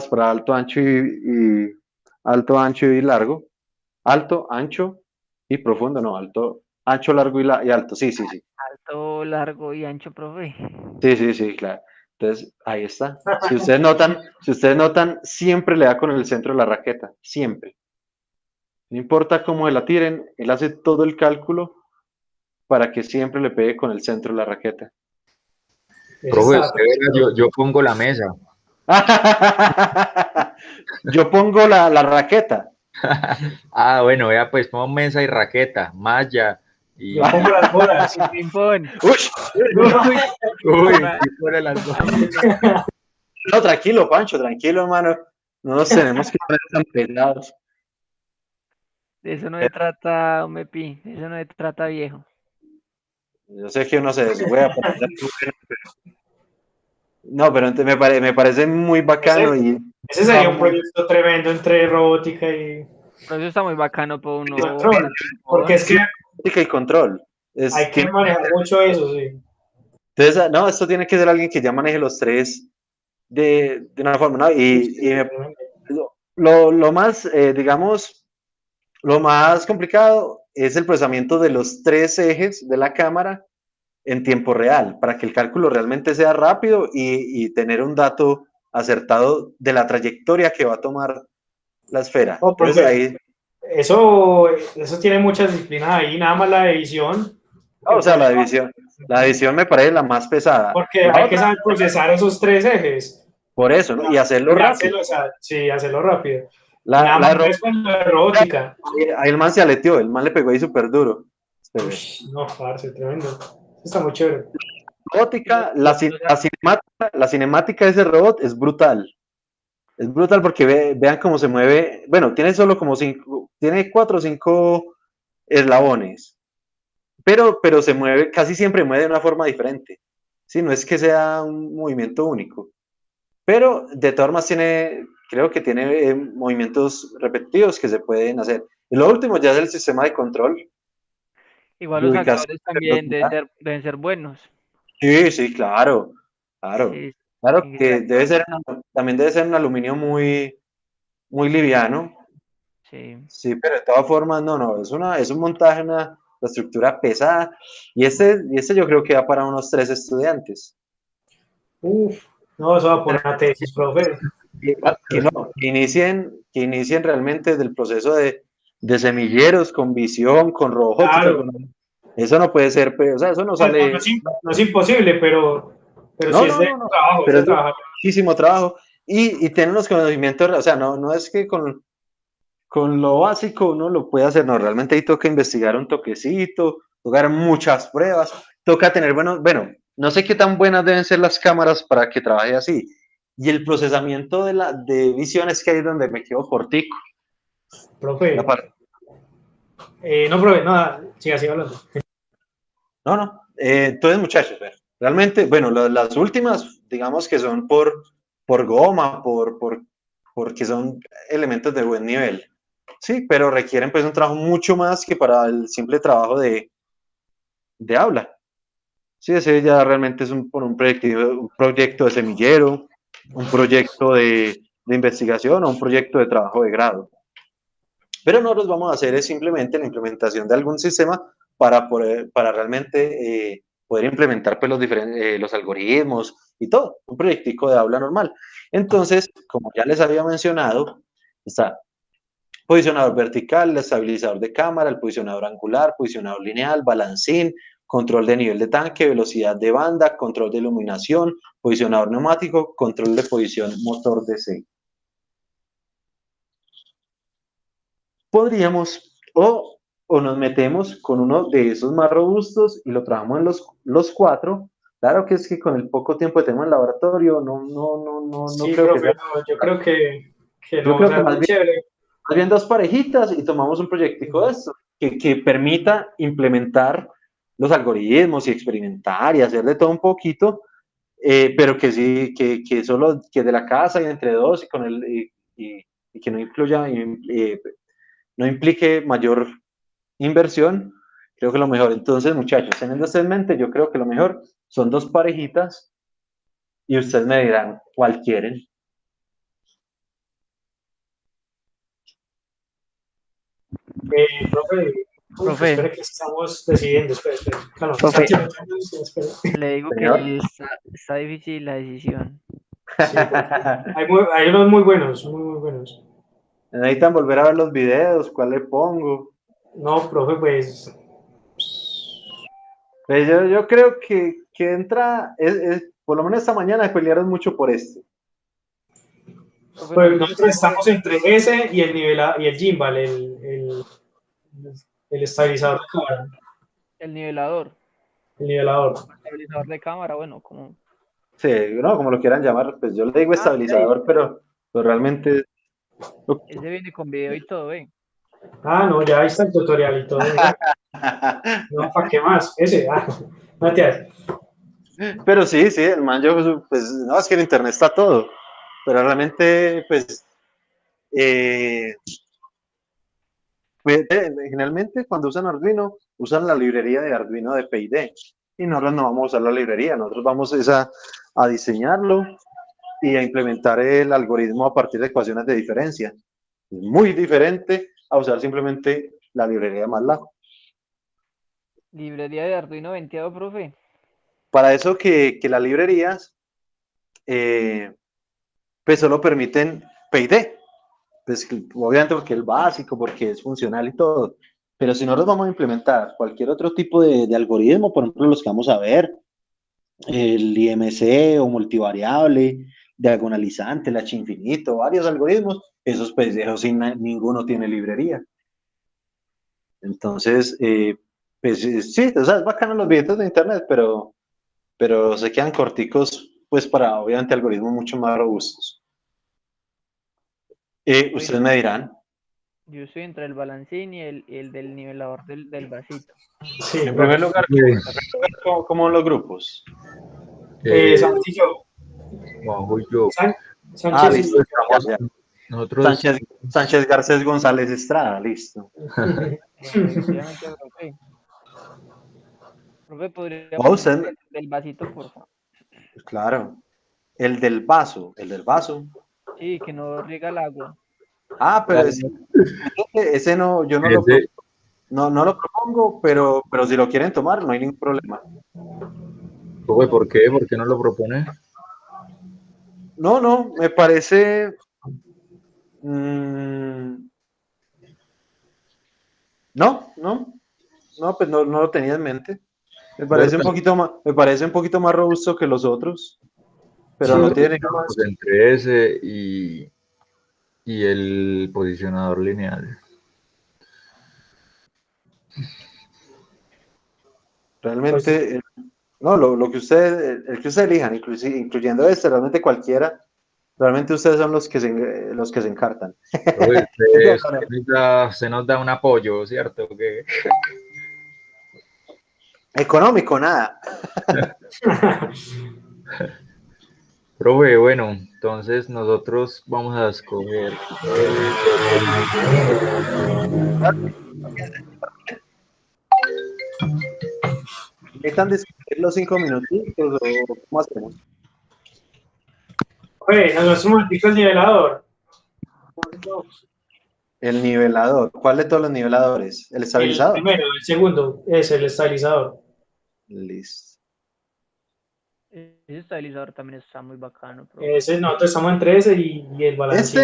para alto, ancho alto, ancho y largo, alto, ancho y profundo, no, alto, ancho, largo y alto, sí, sí, sí, Alto, largo y ancho, profe. sí, sí, sí, claro. Entonces, ahí está. Si ustedes notan, siempre le da con el centro de la raqueta, siempre. No importa cómo se la tiren, él hace todo el cálculo para que siempre le pegue con el centro de la raqueta. Ese Profe, está usted verá, yo pongo la mesa. Yo pongo la raqueta. Ah, bueno, vea, pues pongo mesa y raqueta, malla Yo y... pongo las bolas. Y ping-pong. Uy, Uy, Uy, ma- y pone las dos. imagínese. no, tranquilo, Pancho, tranquilo, hermano. No nos tenemos que poner tan pesados. De eso no se trata, Mepi. De eso no se trata, viejo. Yo sé que uno se deswea para hacer no, pero me parece muy bacano Ese, y ese sería un proyecto tremendo entre robótica Pero eso está muy bacano para y uno. control. Porque es que música y control. hay que manejar mucho eso, sí. Entonces, no, esto tiene que ser alguien que ya maneje los tres de una forma, ¿no? Lo más, digamos, lo más complicado es el procesamiento de los tres ejes de la cámara en tiempo real, para que el cálculo realmente sea rápido y tener un dato acertado de la trayectoria que va a tomar la esfera. Oh, Entonces profe, ahí, eso tiene muchas disciplinas ahí, nada más la edición. o sea, la edición me parece la más pesada. Porque La hay que otra, saber procesar esos tres ejes. por eso, ¿no? Y hacerlo Y rápido. sí, hacerlo rápido. Y La, nada la más de entonces con la robótica. ahí el man se aleteó, el man le pegó ahí súper duro. Uy, no, parce, tremendo. Eso está muy chévere. Robótica, la cinemática de ese robot es brutal. Es brutal porque vean cómo se mueve. Bueno, tiene solo como tiene 4 o 5 eslabones, pero se mueve, casi siempre mueve de una forma diferente. Sí, no es que sea un movimiento único, pero de todas formas creo que tiene movimientos repetitivos que se pueden hacer. Y lo último ya es el sistema de control, Igual de los ubicación actores de también velocidad. deben ser buenos. Sí, sí, claro, claro. Sí, Claro sí, que también debe ser un aluminio muy, muy liviano. sí. Sí, pero de todas formas, no, es un montaje, una estructura pesada. Y este yo creo que va para unos 3 estudiantes. Uf, no, eso va por una tesis, profe. Que inicien realmente del proceso de semilleros con visión, con robótica. Claro. Eso no puede ser, o sea, eso no No, sale. no es imposible, pero No, sí es no, de no, no. trabajo, es Pero de es trabajo. muchísimo trabajo. Y tener los conocimientos, o sea, no es que con lo básico uno lo puede hacer, no, realmente ahí toca investigar un toquecito, tocar muchas pruebas, toca tener bueno, no sé qué tan buenas deben ser las cámaras para que trabaje así. Y el procesamiento de visión es que ahí es donde me quedo cortico. Profe, La parte- no, profe, nada, siga hablando. No. Entonces, muchachos, realmente, bueno, las últimas, digamos que son por goma, porque son elementos de buen nivel. Sí, pero requieren pues un trabajo mucho más que para el simple trabajo de aula. Sí, ese ya realmente es un proyecto de semillero, un proyecto de investigación o un proyecto de trabajo de grado. Pero nosotros vamos a hacer es simplemente la implementación de algún sistema para realmente poder implementar pues, los algoritmos y todo, un proyectico de aula normal. Entonces, como ya les había mencionado, está posicionador vertical, el estabilizador de cámara, el posicionador angular, posicionador lineal, balancín, control de nivel de tanque, velocidad de banda, control de iluminación, posicionador neumático, control de posición motor DC. Podríamos o nos metemos con uno de esos más robustos y lo trabajamos en los cuatro. Claro que es que con el poco tiempo que tenemos en laboratorio, no Sí, creo que profe, sea. no, yo creo que Yo no, o creo que sea, más muy chévere. bien dos parejitas y tomamos un proyectico de esto que permita implementar los algoritmos y experimentar y hacer de todo un poquito, pero que sí, que solo que de la casa y entre dos y, y que no incluya, no implique mayor inversión, creo que lo mejor. Entonces, muchachos, teniendo esto en mente, yo creo que lo mejor son dos parejitas y ustedes me dirán cuál quieren. Profe, espere que estamos decidiendo, espere. Claro, Profe, espere. le digo Señor. que está difícil la decisión. Sí, hay unos muy buenos, muy buenos. Necesitan volver a ver los videos, ¿cuál le pongo? No, profe, pues Pues yo creo que entra, por lo menos esta mañana pelearon mucho por este. Profe, pues nosotros nosotros estamos estamos entre ese y el gimbal, el estabilizador de cámara, el nivelador, el nivelador. estabilizador de cámara, bueno, como... Sí, no, como lo quieran llamar, pues yo le digo Ah, estabilizador, pero realmente... ese viene con video y todo, ¿eh? Ah, no, ya ahí está el tutorial y todo. Ya. No, ¿para qué más? Ese, Matías. Pero sí, el man, pues, no, es que en internet está todo, pero realmente, eh, generalmente cuando usan Arduino, usan la librería de Arduino de PID, y nosotros no vamos a usar la librería, nosotros vamos a diseñarlo y a implementar el algoritmo a partir de ecuaciones de diferencia. Es muy diferente a usar simplemente la librería de MATLAB. Librería de Arduino venteado, profe. Para eso que las librerías, pues solo permiten PID, pues obviamente porque es básico, porque es funcional y todo, pero si nosotros vamos a implementar cualquier otro tipo de algoritmo, por ejemplo los que vamos a ver, el IMC o multivariable, diagonalizante, el H infinito, varios algoritmos, esos pues sin ninguno tiene librería. Entonces, pues sí, o sea, es bacano los videos de internet, pero se quedan corticos, pues para obviamente algoritmos mucho más robustos. Ustedes me dirán. Yo estoy entre el balancín y el del nivelador del vasito. Sí, En primer lugar, ¿cómo los grupos? Sánchez y yo. Bajo yo. Sánchez y Listo. Estamos, Ya. nosotros Sánchez Garcés González Estrada, listo. Definitivamente, profe. Profe, O podríamos usted, hacer del vasito, por favor. claro, el del vaso. Sí, que no riega el agua. Pero ese no, yo no lo, ese, no lo propongo, pero si lo quieren tomar, no hay ningún problema. profe, ¿por qué? ¿Por qué no lo propone? No, me parece. No. No, pues no lo tenía en mente. Me parece un poquito más robusto que los otros, pero Sí, no un tiene. poquito más. Pues entre ese y el posicionador lineal. Pues, Realmente, no, lo que el que ustedes elijan, incluyendo este, realmente cualquiera, realmente ustedes son los que se encartan. Pues, No, no, no. se nos da un apoyo, ¿cierto? Que, Económico, nada. profe, bueno, entonces nosotros vamos a escoger ¿Necesitan discutir los 5 minutitos o cómo hacemos? oye, nos vemos un momentico el nivelador. El nivelador. ¿Cuál de todos los niveladores? ¿El El estabilizador? primero, el segundo es el estabilizador. Listo. Ese estabilizador también está muy bacano, profe. Ese, nosotros estamos entre ese y el balancín.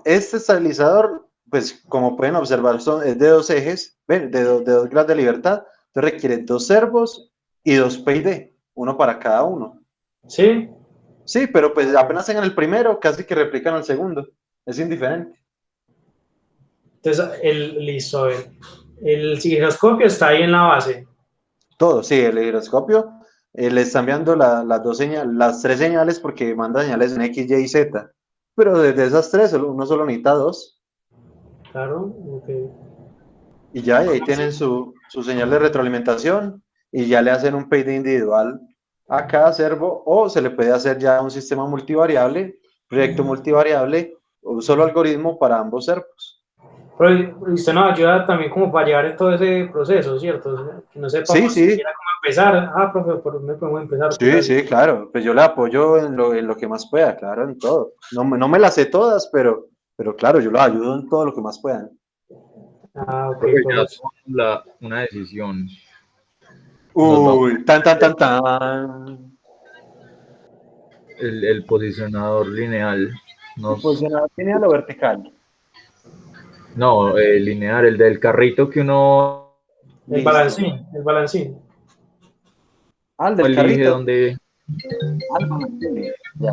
Este estabilizador, pues como pueden observar, es de 2 ejes, ven, de 2 grados de libertad. Entonces requiere 2 servos y 2 PID, uno para cada uno. ¿Sí? Sí, pero pues apenas tengan el primero, casi que replican al segundo. Es indiferente. Entonces, listo, a ver. El giroscopio está ahí en la base. Todo, sí, el giroscopio le están enviando las 3 señales porque manda señales en X, Y y Z. Pero desde esas 3, uno solo necesita 2. Claro, ok. Y ya, y ahí tienen su señal de retroalimentación y ya le hacen un PID individual a cada servo, o se le puede hacer ya un sistema multivariable, proyecto multivariable, o un solo algoritmo para ambos servos. Pero usted nos ayuda también como para llevar todo ese proceso, ¿cierto? O sea, que no Sí, sepamos sí, siquiera cómo empezar. Ah, profe, ¿por dónde podemos empezar? Pues sí, así. sí, claro. Pues yo le apoyo en lo que más pueda, claro, en todo. No me las sé todas, pero claro, yo los ayudo en todo lo que más puedan. Ah, ok, profe, ya profe. tomamos una decisión. Nos vamos Uy, tan, tan, tan, tan. el posicionador lineal. Posicionado lineal o vertical. No, lineal, el del carrito que uno Listo. El balancín. Al del elige carrito. donde. Al balancín. Ya.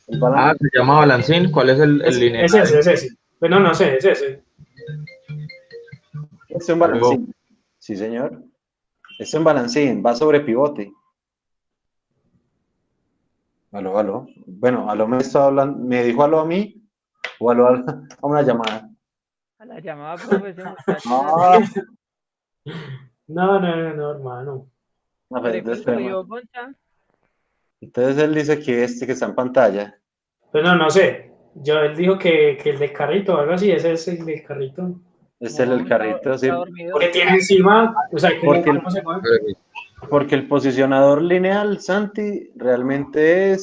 El Ah, se balancín. llama balancín. ¿Cuál es el lineal? Es ese. Pues no sé, es ese. Es un Algo. balancín. Sí, señor. Es un balancín. Va sobre pivote. Aló, aló. Bueno, aló me está hablando. ¿Me dijo aló a mí? O aló a una llamada. A la llamada, profe, ese muchacho es Ah, así. No, hermano. no, pues, ¿Pero qué entonces, le esperemos. dio, Gonza? Entonces él dice que este que está en pantalla. Pues no sé. Él dijo que el de carrito o algo así, ese es el de carrito. Este es el No, carrito, sí. está dormido. Que tiene encima, o sea, Porque ¿cómo se llama? porque el posicionador lineal, Santi, realmente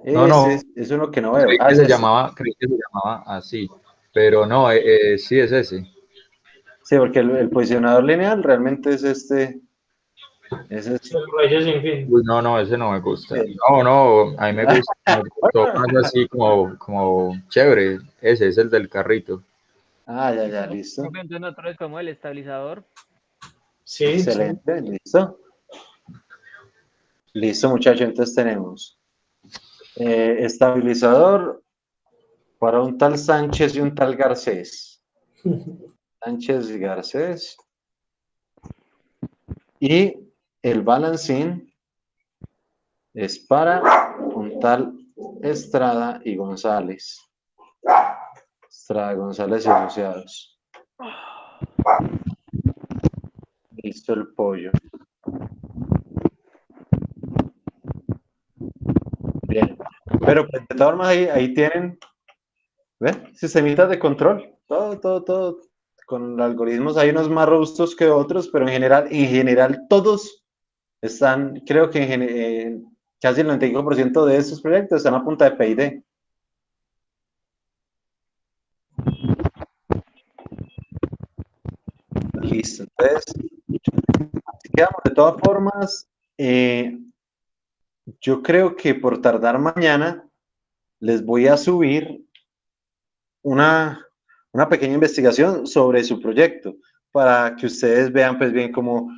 No, no. es uno que no veo. Ah, es ese. Creí que se llamaba así. Pero no, sí es ese. Sí, porque el posicionador lineal realmente es este. Es este. El Reyes sin fin. Uy, no, ese no me gusta. Sí. No, a mí me gusta, me gustó más así como chévere. Ese es el del carrito. Ah, ya, listo. Profe, entonces nosotros escogemos el estabilizador. Sí, sí. Excelente, listo. Listo, muchachos. Entonces tenemos estabilizador para un tal Sánchez y un tal Garcés. Sánchez y Garcés. Y el balancín es para un tal Estrada y González. Estrada, González y asociados. Listo el pollo. Bien. Pero pues, de todas formas ahí tienen, ¿ven? Sistemitas de control. Todo. Con algoritmos hay unos más robustos que otros, pero en general todos están, creo que casi el 95% de estos proyectos están a punta de PID. Listo. Entonces, si quedamos de todas formas, yo creo que por tardar mañana les voy a subir una pequeña investigación sobre su proyecto para que ustedes vean pues bien cómo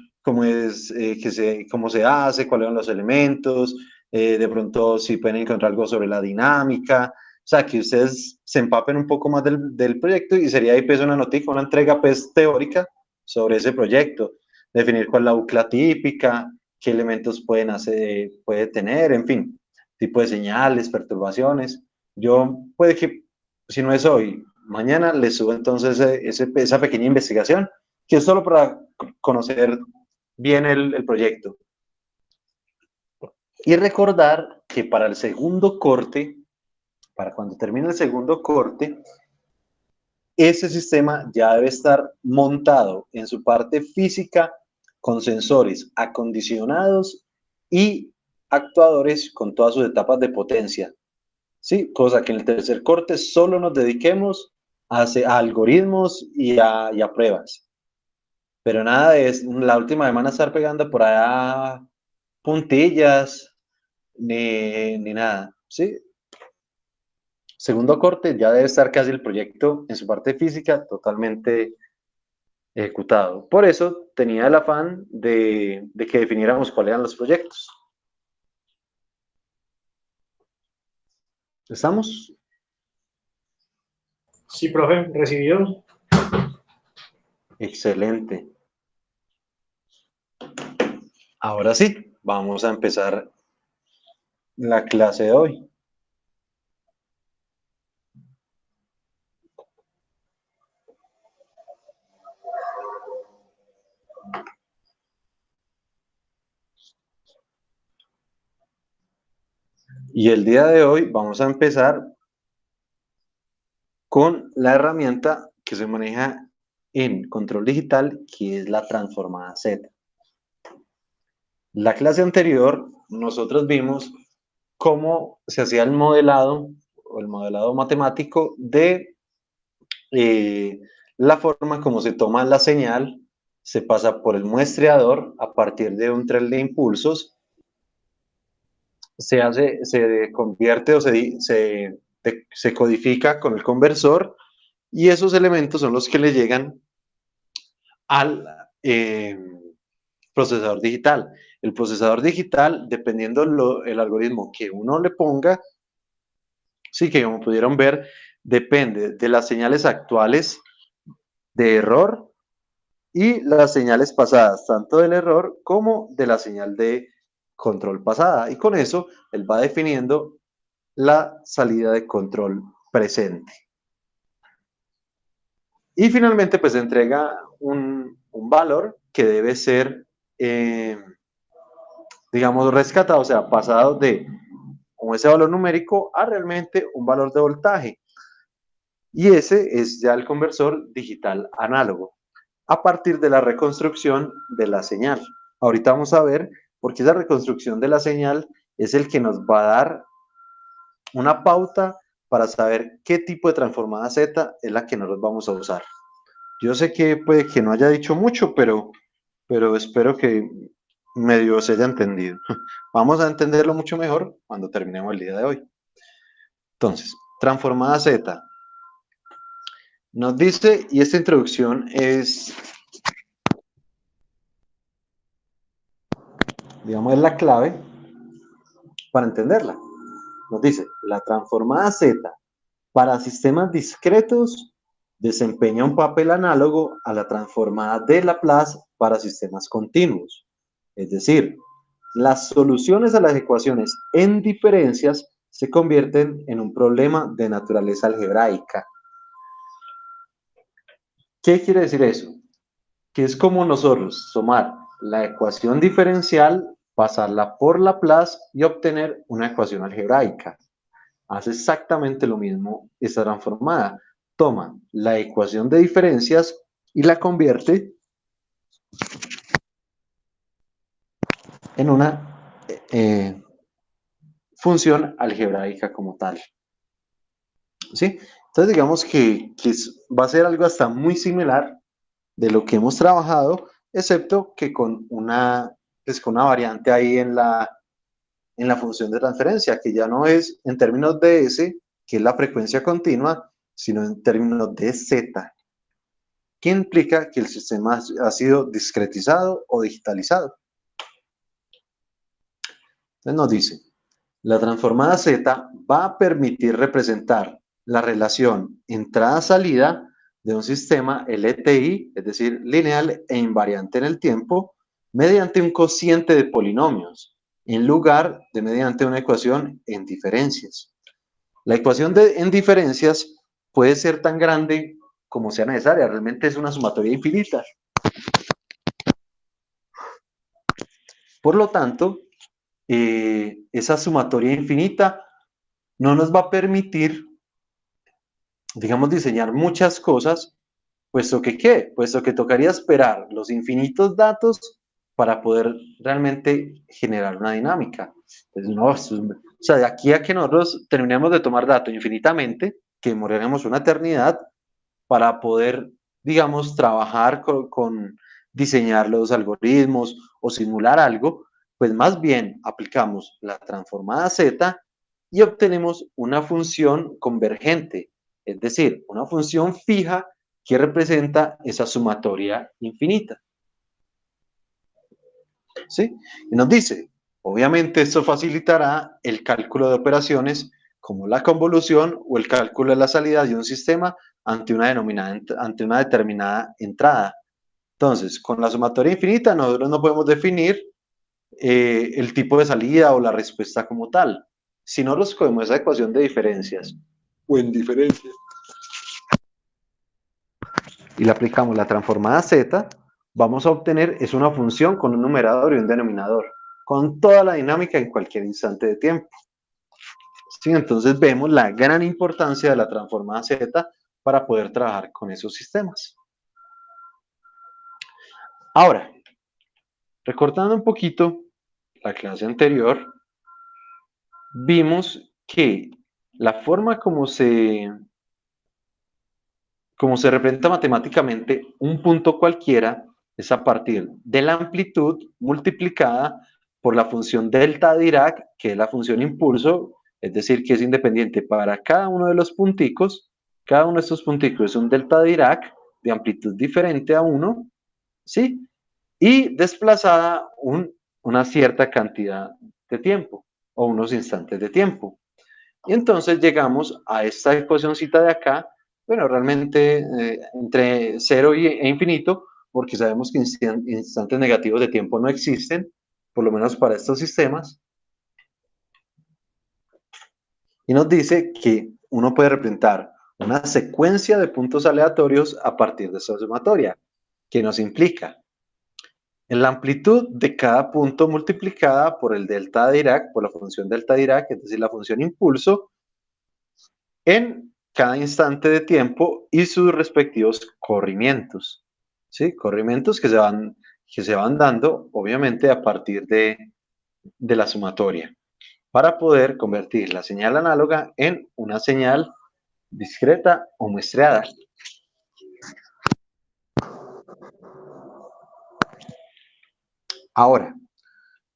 se hace, cuáles son los elementos, de pronto si pueden encontrar algo sobre la dinámica, o sea, que ustedes se empapen un poco más del proyecto y sería ahí pues una notica, una entrega pues teórica sobre ese proyecto, definir cuál es la bucla típica, qué elementos puede tener, en fin, tipo de señales, perturbaciones. Yo puede que, si no es hoy, mañana les subo entonces esa pequeña investigación, que es solo para conocer bien el proyecto. Y recordar que para el segundo corte, para cuando termine el segundo corte, ese sistema ya debe estar montado en su parte física con sensores acondicionados y actuadores con todas sus etapas de potencia. ¿Sí? Cosa que en el tercer corte solo nos dediquemos a algoritmos y a pruebas. Pero nada de la última semana estar pegando por allá puntillas ni nada. ¿Sí? Segundo corte, ya debe estar casi el proyecto en su parte física totalmente ejecutado. Por eso tenía el afán de que definiéramos cuáles eran los proyectos. ¿Estamos? Sí, profe, recibido. Excelente. Ahora sí, vamos a empezar la clase de hoy. Y el día de hoy vamos a empezar con la herramienta que se maneja en control digital, que es la transformada Z. La clase anterior nosotros vimos cómo se hacía el modelado o el modelado matemático de la forma como se toma la señal, se pasa por el muestreador a partir de un tren de impulsos, se convierte o se codifica con el conversor y esos elementos son los que le llegan al procesador digital. El procesador digital, dependiendo el algoritmo que uno le ponga, sí que como pudieron ver, depende de las señales actuales de error y las señales pasadas, tanto del error como de la señal de control pasada. Y con eso, él va definiendo la salida de control presente. Y finalmente, pues entrega un valor que debe ser, digamos, rescatado, o sea, pasado de como ese valor numérico a realmente un valor de voltaje. Y ese es ya el conversor digital análogo, a partir de la reconstrucción de la señal. Ahorita vamos a ver por qué esa reconstrucción de la señal es el que nos va a dar una pauta para saber qué tipo de transformada Z es la que nosotros vamos a usar. Yo sé que puede que no haya dicho mucho, pero espero que medio se haya entendido. Vamos a entenderlo mucho mejor cuando terminemos el día de hoy. Entonces, transformada Z. Nos dice, y esta introducción es, digamos, es la clave para entenderla. Nos dice, la transformada Z para sistemas discretos desempeña un papel análogo a la transformada de Laplace para sistemas continuos. Es decir, las soluciones a las ecuaciones en diferencias se convierten en un problema de naturaleza algebraica. ¿Qué quiere decir eso? Que es como nosotros tomar la ecuación diferencial, pasarla por Laplace y obtener una ecuación algebraica. Hace exactamente lo mismo esta transformada. Toma la ecuación de diferencias y la convierte en una función algebraica como tal. ¿Sí? Entonces digamos que va a ser algo hasta muy similar de lo que hemos trabajado, excepto que con una variante ahí en la función de transferencia, que ya no es en términos de S, que es la frecuencia continua, sino en términos de Z. que implica que el sistema ha sido discretizado o digitalizado. Entonces nos dice, la transformada Z va a permitir representar la relación entrada-salida de un sistema LTI, es decir, lineal e invariante en el tiempo, mediante un cociente de polinomios, en lugar de mediante una ecuación en diferencias. La ecuación en diferencias puede ser tan grande como sea necesaria, realmente es una sumatoria infinita. Por lo tanto, esa sumatoria infinita no nos va a permitir, digamos, diseñar muchas cosas, puesto que ¿qué? Puesto que tocaría esperar los infinitos datos para poder realmente generar una dinámica. Entonces, no, o sea, de aquí a que nosotros terminemos de tomar datos infinitamente, que demoraremos una eternidad para poder, digamos, trabajar con diseñar los algoritmos o simular algo, pues más bien aplicamos la transformada Z y obtenemos una función convergente, es decir, una función fija que representa esa sumatoria infinita. ¿Sí? Y nos dice, obviamente esto facilitará el cálculo de operaciones como la convolución o el cálculo de la salida de un sistema ante una determinada entrada. Entonces, con la sumatoria infinita nosotros no podemos definir el tipo de salida o la respuesta como tal. Si no nos cogemos esa ecuación de diferencias o en diferencias y le aplicamos la transformada Z, vamos a obtener es una función con un numerador y un denominador, con toda la dinámica en cualquier instante de tiempo. ¿Sí? Entonces vemos la gran importancia de la transformada Z para poder trabajar con esos sistemas. Ahora, recordando un poquito la clase anterior, vimos que la forma como se representa matemáticamente un punto cualquiera es a partir de la amplitud multiplicada por la función delta de Dirac, que es la función impulso, es decir, que es independiente para cada uno de los punticos. Cada uno de estos punticos es un delta de Dirac de amplitud diferente a 1, ¿sí? Y desplazada una cierta cantidad de tiempo o unos instantes de tiempo. Y entonces llegamos a esta ecuacióncita de acá, bueno, realmente entre 0 e infinito, porque sabemos que instantes negativos de tiempo no existen, por lo menos para estos sistemas. Y nos dice que uno puede representar una secuencia de puntos aleatorios a partir de esta sumatoria, que nos implica la amplitud de cada punto multiplicada por el delta de Dirac, por la función delta de Dirac, es decir, la función impulso, en cada instante de tiempo y sus respectivos corrimientos. ¿Sí? Corrimientos que se van dando, obviamente, a partir de la sumatoria, para poder convertir la señal análoga en una señal discreta o muestreada. Ahora,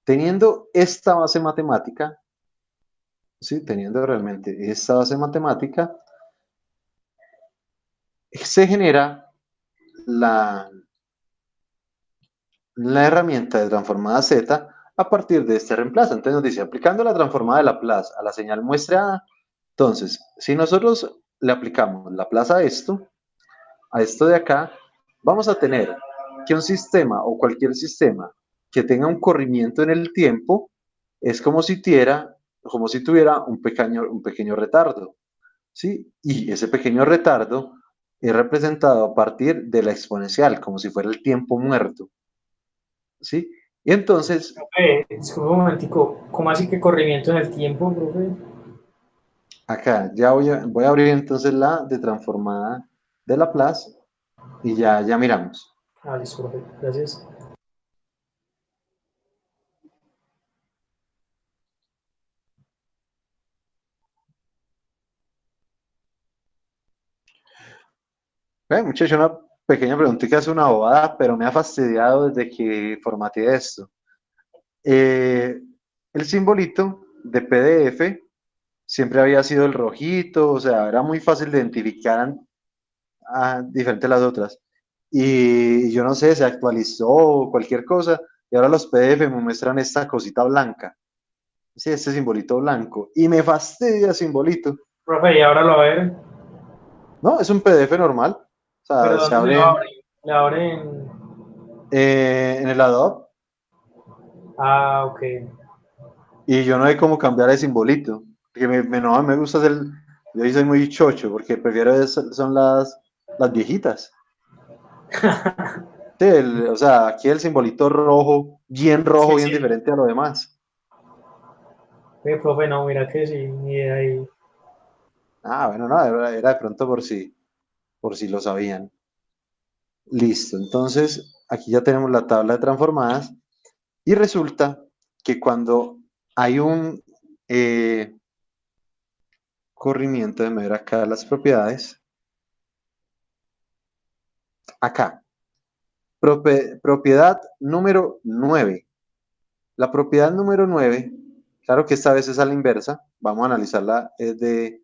teniendo esta base matemática, ¿sí? Teniendo realmente esta base matemática, se genera la herramienta de transformada Z a partir de este reemplazo. Entonces nos dice, aplicando la transformada de Laplace a la señal muestreada, entonces, si nosotros le aplicamos Laplace a esto de acá, vamos a tener que un sistema o cualquier sistema que tenga un corrimiento en el tiempo es como si tuviera un pequeño retardo, ¿sí? Y ese pequeño retardo es representado a partir de la exponencial, como si fuera el tiempo muerto, ¿sí? Y entonces... Disculpe un momentico, ¿cómo así que corrimiento en el tiempo, profe? Acá, ya voy a abrir entonces la de transformada de Laplace y ya miramos. Ah, listo, profe, gracias. Muchacho, una pequeña preguntita, es una bobada, pero me ha fastidiado desde que formateé esto. El simbolito de PDF siempre había sido el rojito, o sea, era muy fácil de identificar diferente a las otras. y yo no sé, se actualizó o cualquier cosa, y ahora los PDF me muestran esta cosita blanca, sí, este simbolito blanco, y me fastidia el simbolito. Profe, y ahora lo va a ver. No, es un PDF normal, o ¿Pero sea, se dónde se lo abre abre? ¿Le abre en...? en el Adobe, Ah, ok. y yo no sé cómo cambiar el simbolito, porque no, me gusta yo soy muy chocho, porque prefiero son las viejitas. Sí, o sea, aquí el simbolito rojo, Sí, bien sí. diferente a lo demás. Profe, no, mira que sí, ni idea ahí. Ah, bueno, no, era de pronto por si lo sabían. Listo, entonces aquí ya tenemos la tabla de transformadas y resulta que cuando hay un corrimiento, de ver acá las propiedades, acá, propiedad número 9. La propiedad número 9, claro que esta vez es a la inversa, vamos a analizarla de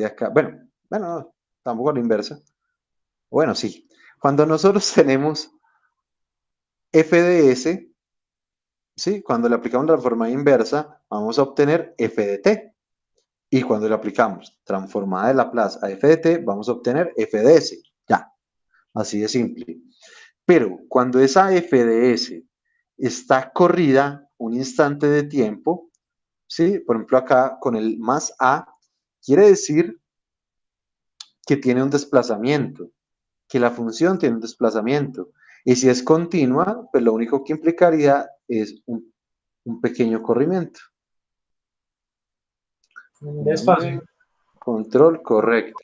acá. Bueno, no, tampoco a la inversa. Bueno, sí. Cuando nosotros tenemos f de s, ¿sí? Cuando le aplicamos la forma inversa, vamos a obtener f de t. Y cuando le aplicamos transformada de Laplace a f de t, vamos a obtener f de s. Ya, así de simple. Pero cuando esa f de s está corrida un instante de tiempo, ¿sí? Por ejemplo, acá con el más a, quiere decir que tiene un desplazamiento, que la función tiene un desplazamiento. Y si es continua, pues lo único que implicaría es un pequeño corrimiento. Despacio. Control correcto.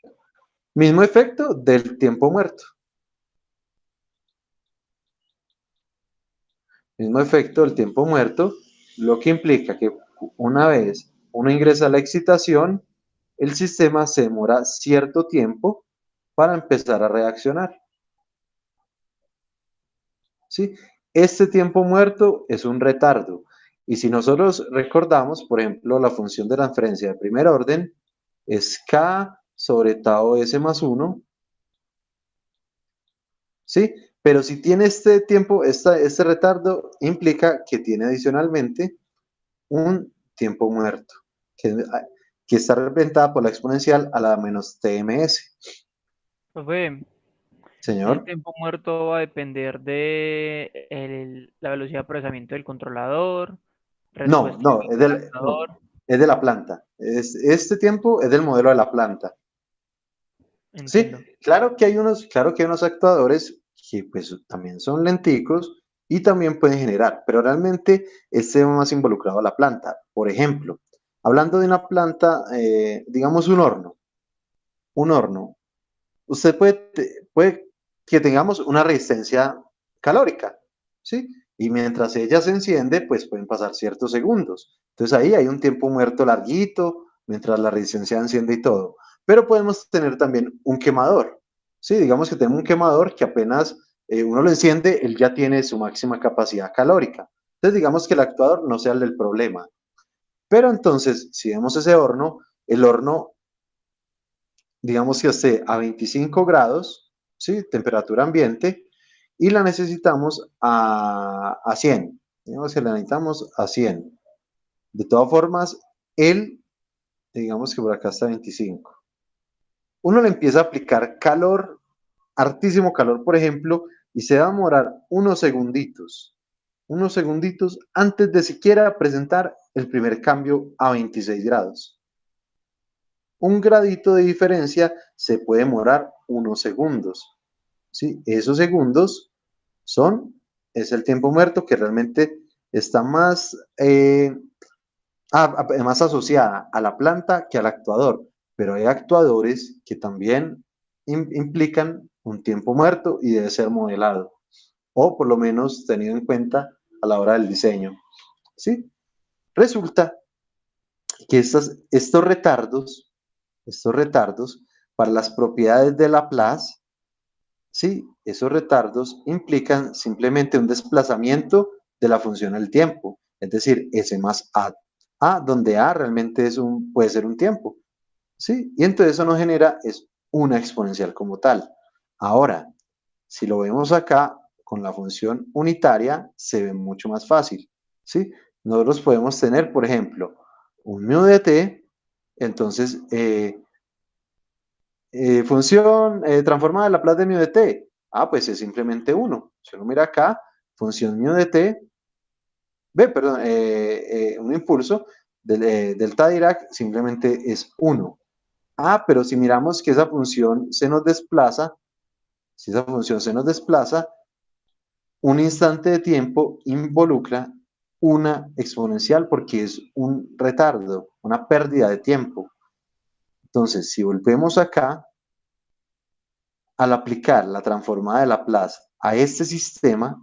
Mismo efecto del tiempo muerto. Mismo efecto del tiempo muerto, lo que implica que una vez uno ingresa a la excitación, el sistema se demora cierto tiempo para empezar a reaccionar. ¿Sí? Este tiempo muerto es un retardo. Y si nosotros recordamos, por ejemplo, la función de transferencia de primer orden es k sobre tau s más 1, ¿sí? Pero si tiene este tiempo, este retardo, implica que tiene adicionalmente un tiempo muerto, que está representada por la exponencial a la menos tms. Profe, ese Señor. tiempo muerto va a depender de la velocidad de procesamiento del controlador, No, respuesta no, del adaptador. es de la planta. Este tiempo es del modelo de la planta. Sí, Entiendo. claro que hay unos actuadores que pues también son lenticos y también pueden generar, pero realmente este va más involucrado a la planta. Por ejemplo, hablando de una planta, digamos un horno, usted puede que tengamos una resistencia calórica, ¿sí? Y mientras ella se enciende, pues pueden pasar ciertos segundos. Entonces ahí hay un tiempo muerto larguito, mientras la resistencia enciende y todo. Pero podemos tener también un quemador, ¿sí? Digamos que tenemos un quemador que apenas uno lo enciende, él ya tiene su máxima capacidad calórica. Entonces digamos que el actuador no sea el del problema. Pero entonces, si vemos ese horno, el horno digamos que esté a 25 grados, ¿sí? Temperatura ambiente, y la necesitamos a 100. Digamos que la necesitamos a 100. De todas formas, digamos que por acá está 25. Uno le empieza a aplicar calor, hartísimo calor, por ejemplo, y se va a demorar unos segunditos antes de siquiera presentar el primer cambio a 26 grados. Un gradito de diferencia se puede demorar unos segundos. ¿Sí? Esos segundos es el tiempo muerto que realmente está más asociada a la planta que al actuador, pero hay actuadores que también implican un tiempo muerto y debe ser modelado, o por lo menos tenido en cuenta a la hora del diseño. ¿Sí? Resulta que estos retardos para las propiedades de Laplace, ¿sí? Esos retardos implican simplemente un desplazamiento de la función del tiempo, es decir, S más A, donde A realmente puede ser un tiempo, ¿sí? Y entonces eso nos genera es una exponencial como tal. Ahora, Si lo vemos acá, con la función unitaria, se ve mucho más fácil, ¿sí? Nosotros podemos tener, por ejemplo, un mu de t, entonces, función transformada de Laplace de mu de t. Ah, pues es simplemente 1. Si uno mira acá, función mu de t, perdón, un impulso del delta Dirac simplemente es 1. Ah, pero si miramos que esa función se nos desplaza, si esa función se nos desplaza, un instante de tiempo involucra una exponencial porque es un retardo, una pérdida de tiempo. Entonces, si volvemos acá, al aplicar la transformada de Laplace a este sistema,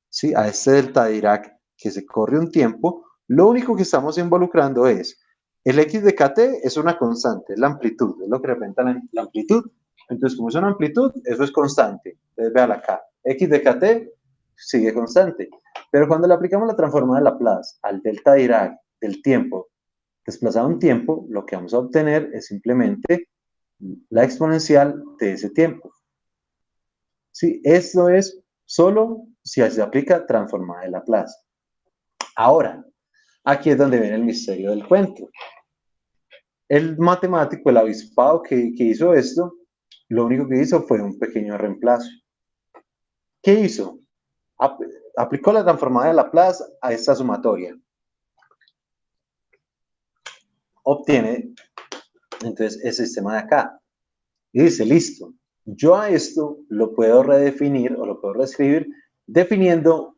¿sí? A este delta Dirac que se corre un tiempo, lo único que estamos involucrando es el x de kt es una constante, es la amplitud, es lo que representa la amplitud. Entonces, como es una amplitud, eso es constante. Entonces, vean acá, x de kt sigue constante. Pero cuando le aplicamos la transformada de Laplace al delta Dirac del tiempo, desplazado un tiempo, lo que vamos a obtener es simplemente la exponencial de ese tiempo. Sí, esto es solo si se aplica transformada de Laplace. Ahora, aquí es donde viene el misterio del cuento. El matemático, el avispado que hizo esto, lo único que hizo fue un pequeño reemplazo. ¿Qué hizo? Aplicó la transformada de Laplace a esta sumatoria. Obtiene, entonces, el sistema de acá. Y dice, listo, yo a esto lo puedo redefinir o lo puedo reescribir definiendo,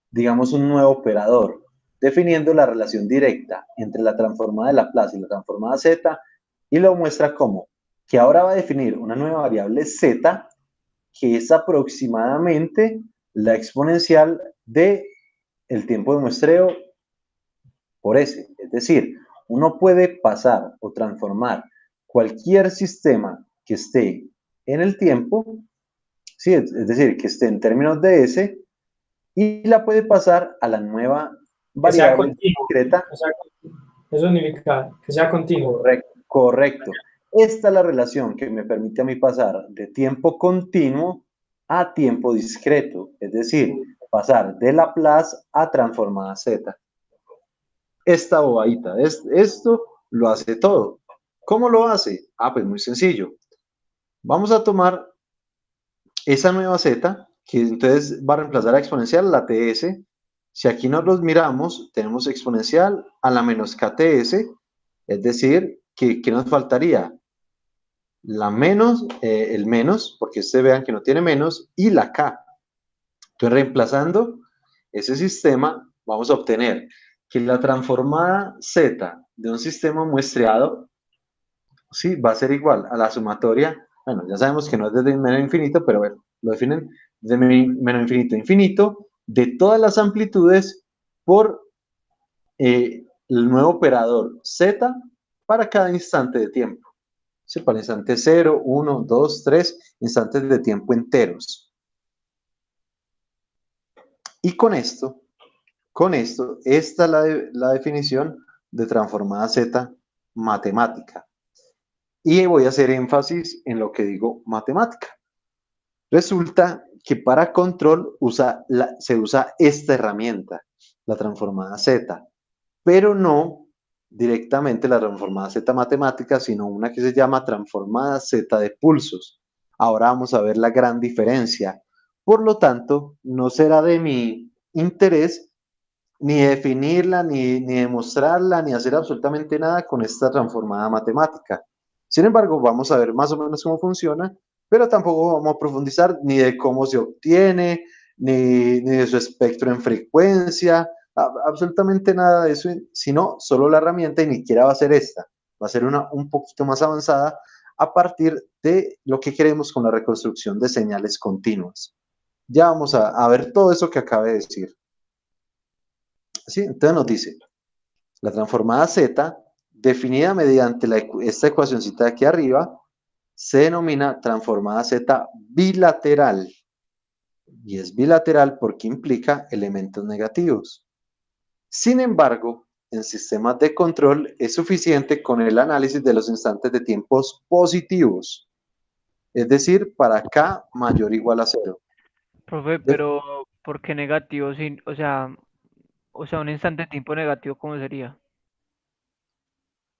digamos, un nuevo operador, definiendo la relación directa entre la transformada de Laplace y la transformada z, y lo muestra como que ahora va a definir una nueva variable z, que es aproximadamente la exponencial de el tiempo de muestreo por s. Es decir, uno puede pasar o transformar cualquier sistema que esté en el tiempo, ¿sí? Es decir, que esté en términos de s, y la puede pasar a la nueva variable discreta. Eso significa que sea continuo. Correcto. Esta es la relación que me permite a mí pasar de tiempo continuo a tiempo discreto, es decir, pasar de Laplace a transformada z. Esta bobadita, esto lo hace todo. ¿Cómo lo hace? Ah, pues muy sencillo. Vamos a tomar esa nueva z, que entonces va a reemplazar a exponencial, la ts. Si aquí nos los miramos, tenemos exponencial a la menos kts, es decir, ¿qué nos faltaría? La menos, el menos, porque ustedes vean que no tiene menos, y la k. Entonces, reemplazando ese sistema, vamos a obtener que la transformada z de un sistema muestreado, sí, va a ser igual a la sumatoria. Bueno, ya sabemos que no es desde menos infinito, pero bueno, lo definen desde menos infinito a infinito, de todas las amplitudes por el nuevo operador z para cada instante de tiempo. ¿Sí? Para instantes 0, 1, 2, 3, instantes de tiempo enteros. Y con esto, esta es la definición de transformada z matemática. Y voy a hacer énfasis en lo que digo matemática. Resulta que para control se usa esta herramienta, la transformada z, pero no directamente la transformada z matemática, sino una que se llama transformada z de pulsos. Ahora vamos a ver la gran diferencia. Por lo tanto, no será de mi interés ni definirla, ni demostrarla, ni hacer absolutamente nada con esta transformada matemática. Sin embargo, vamos a ver más o menos cómo funciona, pero tampoco vamos a profundizar ni de cómo se obtiene, ni de su espectro en frecuencia, absolutamente nada de eso, sino solo la herramienta, y ni siquiera va a ser esta, va a ser una un poquito más avanzada a partir de lo que queremos con la reconstrucción de señales continuas. Ya vamos a ver todo eso que acabé de decir. ¿Sí? Entonces nos dice, la transformada z, definida mediante esta ecuacióncita de aquí arriba, se denomina transformada z bilateral. Y es bilateral porque implica elementos negativos. Sin embargo, en sistemas de control es suficiente con el análisis de los instantes de tiempos positivos. Es decir, para k mayor o igual a 0. Profe, pero ¿por qué negativo? Sin, o sea, un instante de tiempo negativo, ¿cómo sería?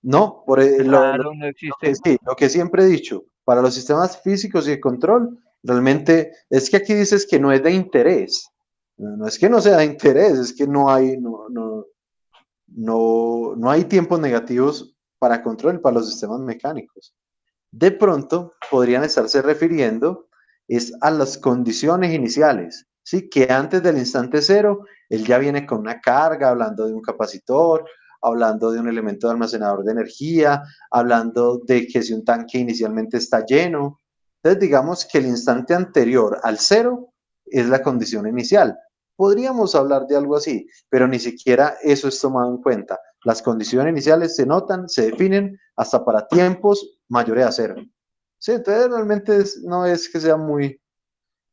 No, Claro, no lo que existe. sí, lo que siempre he dicho, para los sistemas físicos y de control, realmente es que aquí dices que no es de interés. No es que no sea de interés, es que no hay tiempos negativos para control para los sistemas mecánicos. De pronto podrían estarse refiriendo es a las condiciones iniciales, ¿sí? Que antes del instante cero, él ya viene con una carga, hablando de un capacitor, hablando de un elemento de almacenador de energía, hablando de que si un tanque inicialmente está lleno. Entonces, digamos que el instante anterior al cero es la condición inicial. Podríamos hablar de algo así, pero ni siquiera eso es tomado en cuenta. Las condiciones iniciales se notan, se definen hasta para tiempos mayores a cero. Sí, entonces realmente no es que sea muy...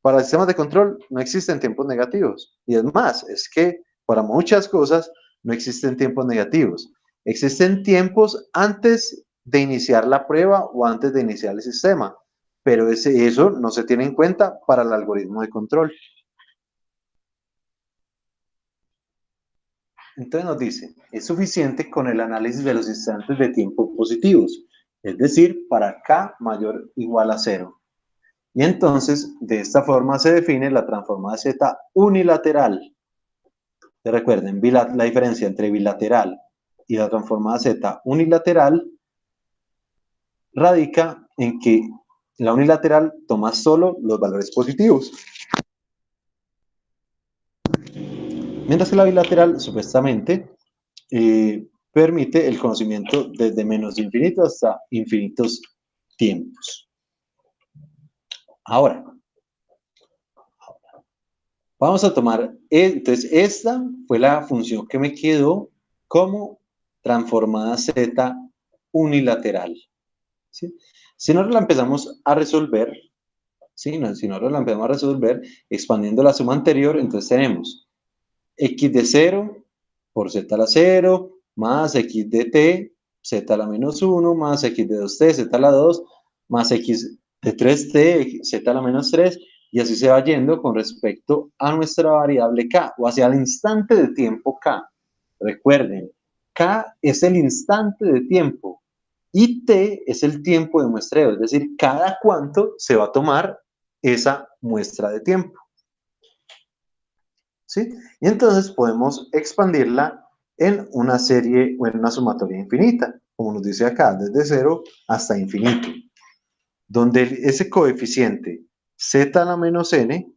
Para sistemas de control no existen tiempos negativos. Y es más, es que para muchas cosas no existen tiempos negativos. Existen tiempos antes de iniciar la prueba o antes de iniciar el sistema, pero eso no se tiene en cuenta para el algoritmo de control. Entonces nos dice, es suficiente con el análisis de los instantes de tiempo positivos, es decir, para k mayor o igual a 0. Y entonces, de esta forma se define la transformada Z unilateral. Recuerden, la diferencia entre bilateral y la transformada Z unilateral radica en que la unilateral toma solo los valores positivos, mientras que la bilateral, supuestamente, permite el conocimiento desde menos infinito hasta infinitos tiempos. Ahora, vamos a tomar, entonces esta fue la función que me quedó como transformada Z unilateral. ¿Sí? Si nosotros la empezamos a resolver, ¿sí? Si nosotros la empezamos a resolver expandiendo la suma anterior, entonces tenemos x de 0 por z a la 0 más x de t, z a la menos 1 más x de 2t, z a la 2 más x de 3t, z a la menos 3, y así se va yendo con respecto a nuestra variable k, o hacia el instante de tiempo k. Recuerden, k es el instante de tiempo y t es el tiempo de muestreo, es decir, cada cuánto se va a tomar esa muestra de tiempo. ¿Sí? Y entonces podemos expandirla en una serie o en una sumatoria infinita, como nos dice acá, desde 0 hasta infinito, donde ese coeficiente z a la menos n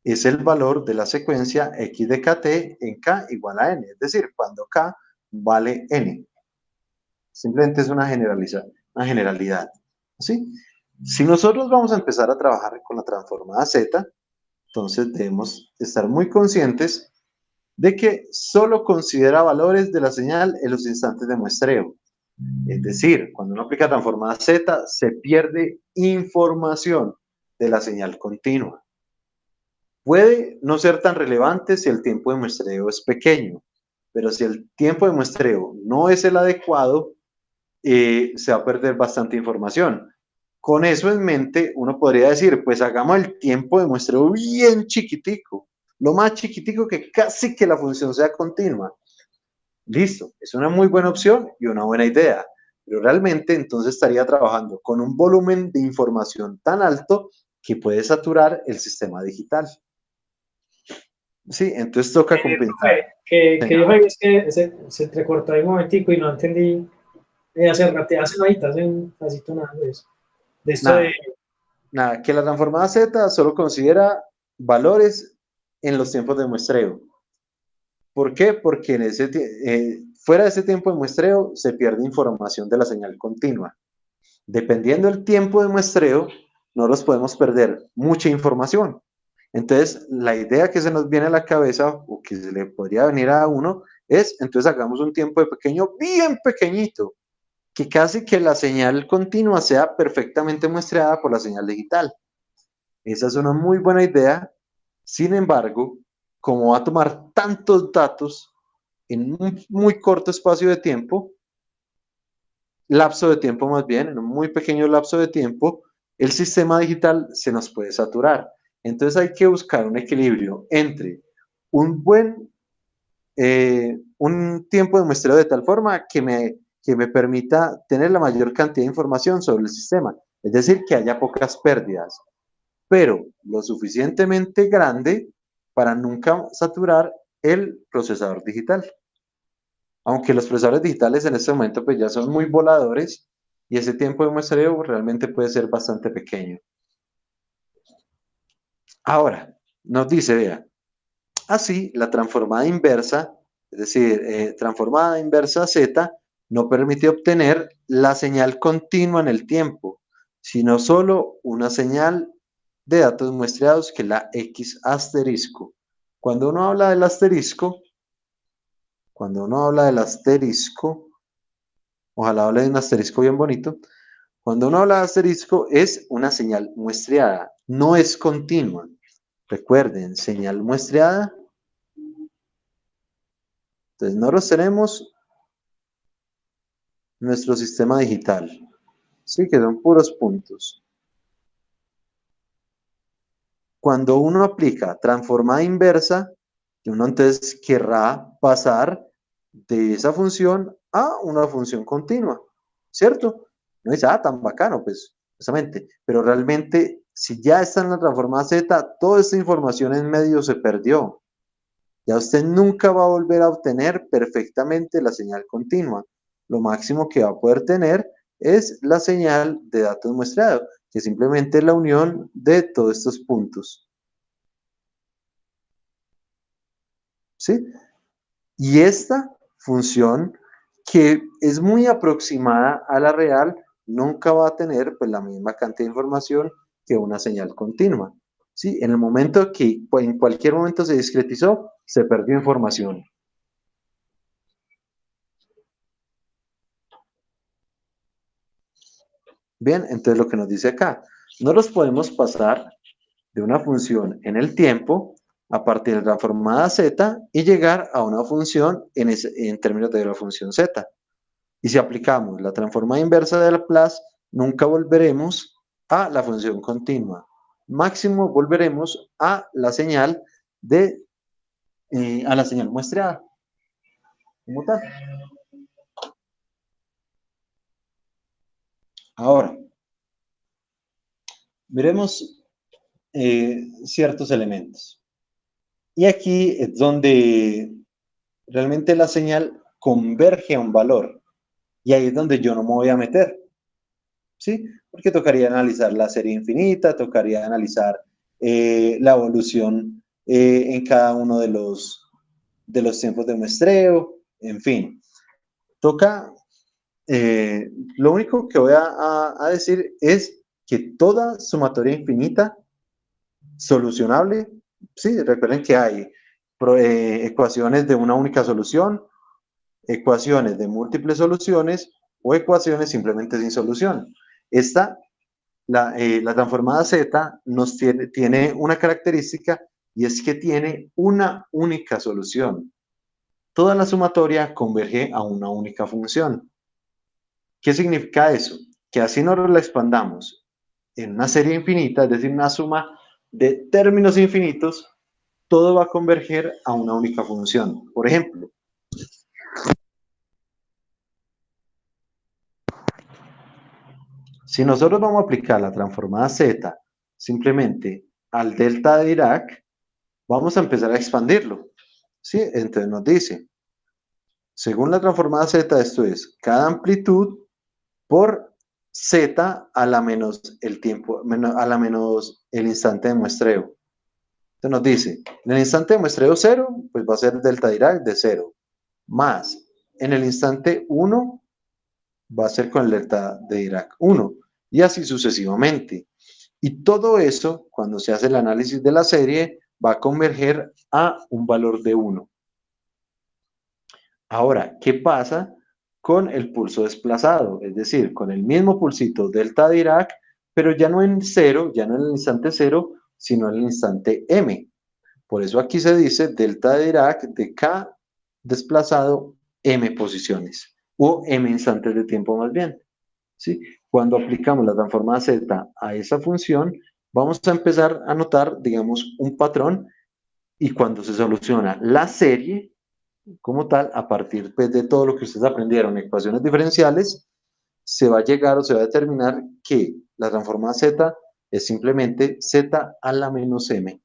es el valor de la secuencia x de kt en k igual a n, es decir, cuando k vale n. Simplemente es una generalidad. ¿Sí? Si nosotros vamos a empezar a trabajar con la transformada z, entonces debemos estar muy conscientes de que solo considera valores de la señal en los instantes de muestreo. Es decir, cuando uno aplica transformada Z, se pierde información de la señal continua. Puede no ser tan relevante si el tiempo de muestreo es pequeño, pero si el tiempo de muestreo no es el adecuado, se va a perder bastante información. Con eso en mente, uno podría decir, pues hagamos el tiempo de muestreo bien chiquitico, lo más chiquitico que casi que la función sea continua. Listo, es una muy buena opción y una buena idea, pero realmente entonces estaría trabajando con un volumen de información tan alto que puede saturar el sistema digital. Sí, entonces toca compensar. Que dijo ahí es que se entrecortó ahí un momentico y no entendí. Hace nadita, hace un pasito nada de eso. De esto Nada, de... nada, que la transformada Z solo considera valores en los tiempos de muestreo. ¿Por qué? Porque fuera de ese tiempo de muestreo se pierde información de la señal continua. Dependiendo del tiempo de muestreo, nosotros podemos perder mucha información. Entonces, la idea que se nos viene a la cabeza, o que se le podría venir a uno, es, entonces hagamos un tiempo de pequeño, bien pequeñito, que casi que la señal continua sea perfectamente muestreada por la señal digital. Esa es una muy buena idea. Sin embargo, como va a tomar tantos datos en un muy corto espacio de tiempo, lapso de tiempo más bien, en un muy pequeño lapso de tiempo, el sistema digital se nos puede saturar. Entonces hay que buscar un equilibrio entre un tiempo de muestreo de tal forma que me permita tener la mayor cantidad de información sobre el sistema, es decir, que haya pocas pérdidas, pero lo suficientemente grande para nunca saturar el procesador digital. Aunque los procesadores digitales en este momento pues ya son muy voladores y ese tiempo de muestreo realmente puede ser bastante pequeño. Ahora, nos dice, vea, así la transformada inversa, es decir, transformada inversa Z, no permite obtener la señal continua en el tiempo, sino solo una señal de datos muestreados que es la X asterisco. Cuando uno habla del asterisco, ojalá hable de un asterisco bien bonito, cuando uno habla de asterisco es una señal muestreada, no es continua. Recuerden, señal muestreada. Entonces, nosotros tenemos nuestro sistema digital, ¿sí? Que son puros puntos. Cuando uno aplica transformada inversa, uno entonces querrá pasar de esa función a una función continua, ¿cierto? No dice, tan bacano, pues, justamente. Pero realmente, si ya está en la transformada Z, toda esta información en medio se perdió. Ya usted nunca va a volver a obtener perfectamente la señal continua. Lo máximo que va a poder tener es la señal de datos muestreados, que simplemente es la unión de todos estos puntos. ¿Sí? Y esta función, que es muy aproximada a la real, nunca va a tener pues, la misma cantidad de información que una señal continua. ¿Sí? En el momento que en cualquier momento se discretizó, se perdió información. Bien, entonces lo que nos dice acá, no los podemos pasar de una función en el tiempo a partir de la transformada z y llegar a una función en términos de la función z. Y si aplicamos la transformada inversa de Laplace, nunca volveremos a la función continua. Máximo volveremos a la señal a la señal muestreada. ¿Cómo tal? Ahora, veremos ciertos elementos. Y aquí es donde realmente la señal converge a un valor. Y ahí es donde yo no me voy a meter. ¿Sí? Porque tocaría analizar la serie infinita, tocaría analizar la evolución en cada uno de los tiempos de muestreo, en fin. Toca, lo único que voy a decir es que toda sumatoria infinita solucionable, sí, recuerden que hay ecuaciones de una única solución, ecuaciones de múltiples soluciones o ecuaciones simplemente sin solución. La transformada Z tiene una característica y es que tiene una única solución. Toda la sumatoria converge a una única función. ¿Qué significa eso? Que así nosotros la expandamos en una serie infinita, es decir, una suma de términos infinitos, todo va a converger a una única función. Por ejemplo, si nosotros vamos a aplicar la transformada Z simplemente al delta de Dirac, vamos a empezar a expandirlo. ¿Sí? Entonces nos dice, según la transformada Z, esto es cada amplitud por Z a la menos el tiempo, a la menos el instante de muestreo. Entonces nos dice, en el instante de muestreo 0, pues va a ser delta Dirac de 0, más en el instante 1 va a ser con el delta de Dirac 1, y así sucesivamente. Y todo eso, cuando se hace el análisis de la serie, va a converger a un valor de 1. Ahora, ¿qué pasa con el pulso desplazado? Es decir, con el mismo pulsito delta Dirac, pero ya no en 0, ya no en el instante 0, sino en el instante m. Por eso aquí se dice delta Dirac de k desplazado m posiciones, o m instantes de tiempo más bien. ¿Sí? Cuando aplicamos la transformada z a esa función, vamos a empezar a notar, digamos, un patrón y cuando se soluciona la serie como tal, a partir pues, de todo lo que ustedes aprendieron, ecuaciones diferenciales, se va a llegar o se va a determinar que la transformada z es simplemente z a la menos m.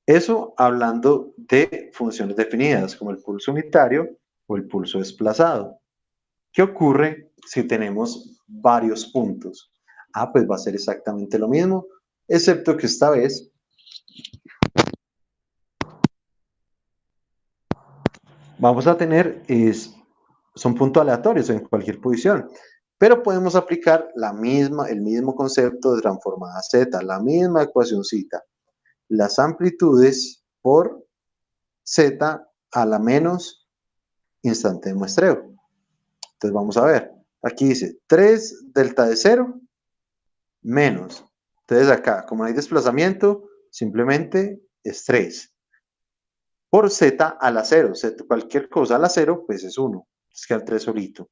Eso hablando de funciones definidas, como el pulso unitario o el pulso desplazado. ¿Qué ocurre si tenemos varios puntos? Pues va a ser exactamente lo mismo, excepto que esta vez vamos a tener, son puntos aleatorios en cualquier posición, pero podemos aplicar el mismo concepto de transformada z, la misma ecuacióncita. Las amplitudes por z a la menos instante de muestreo. Entonces vamos a ver, aquí dice 3 delta de 0 menos, entonces acá como no hay desplazamiento, simplemente es 3 por z a la 0, cualquier cosa a la 0 pues es 1, es que al 3 solito,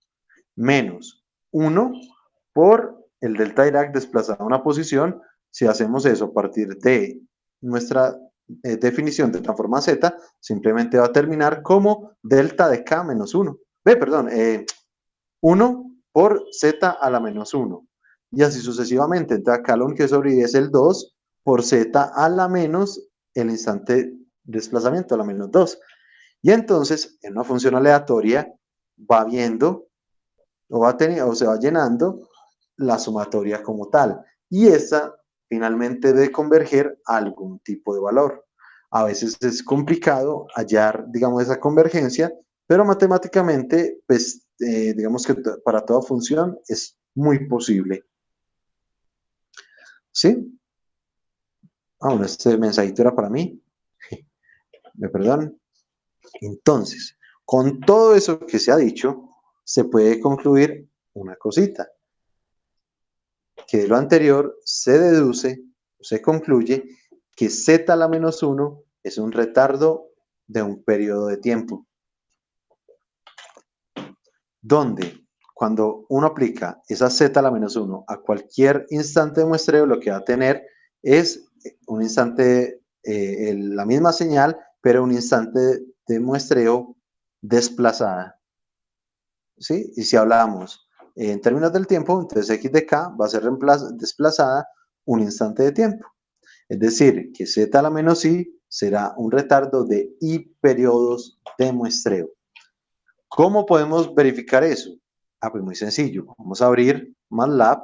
menos 1 por el delta Dirac desplazado a una posición. Si hacemos eso a partir de nuestra definición de transformada z, simplemente va a terminar como delta de k menos 1. 1 por z a la menos 1. Y así sucesivamente. Entonces acá lo único que sobrevive es el 2 por z a la menos el instante de desplazamiento a la menos 2. Y entonces, en una función aleatoria, va viendo o se va llenando la sumatoria como tal. Y esta finalmente debe converger a algún tipo de valor. A veces es complicado hallar, digamos, esa convergencia, pero matemáticamente, pues, digamos que para toda función es muy posible. ¿Sí? Bueno, este mensajito era para mí. Me perdonan. Entonces, con todo eso que se ha dicho, se puede concluir una cosita. Que de lo anterior se deduce, se concluye, que z a la menos 1 es un retardo de un periodo de tiempo. Donde cuando uno aplica esa z a la menos 1 a cualquier instante de muestreo, lo que va a tener es un instante, la misma señal, pero un instante de muestreo desplazada. ¿Sí? Y si hablamos en términos del tiempo, entonces x de k va a ser desplazada un instante de tiempo. Es decir, que z a la menos i será un retardo de i periodos de muestreo. ¿Cómo podemos verificar eso? Pues muy sencillo. Vamos a abrir MATLAB.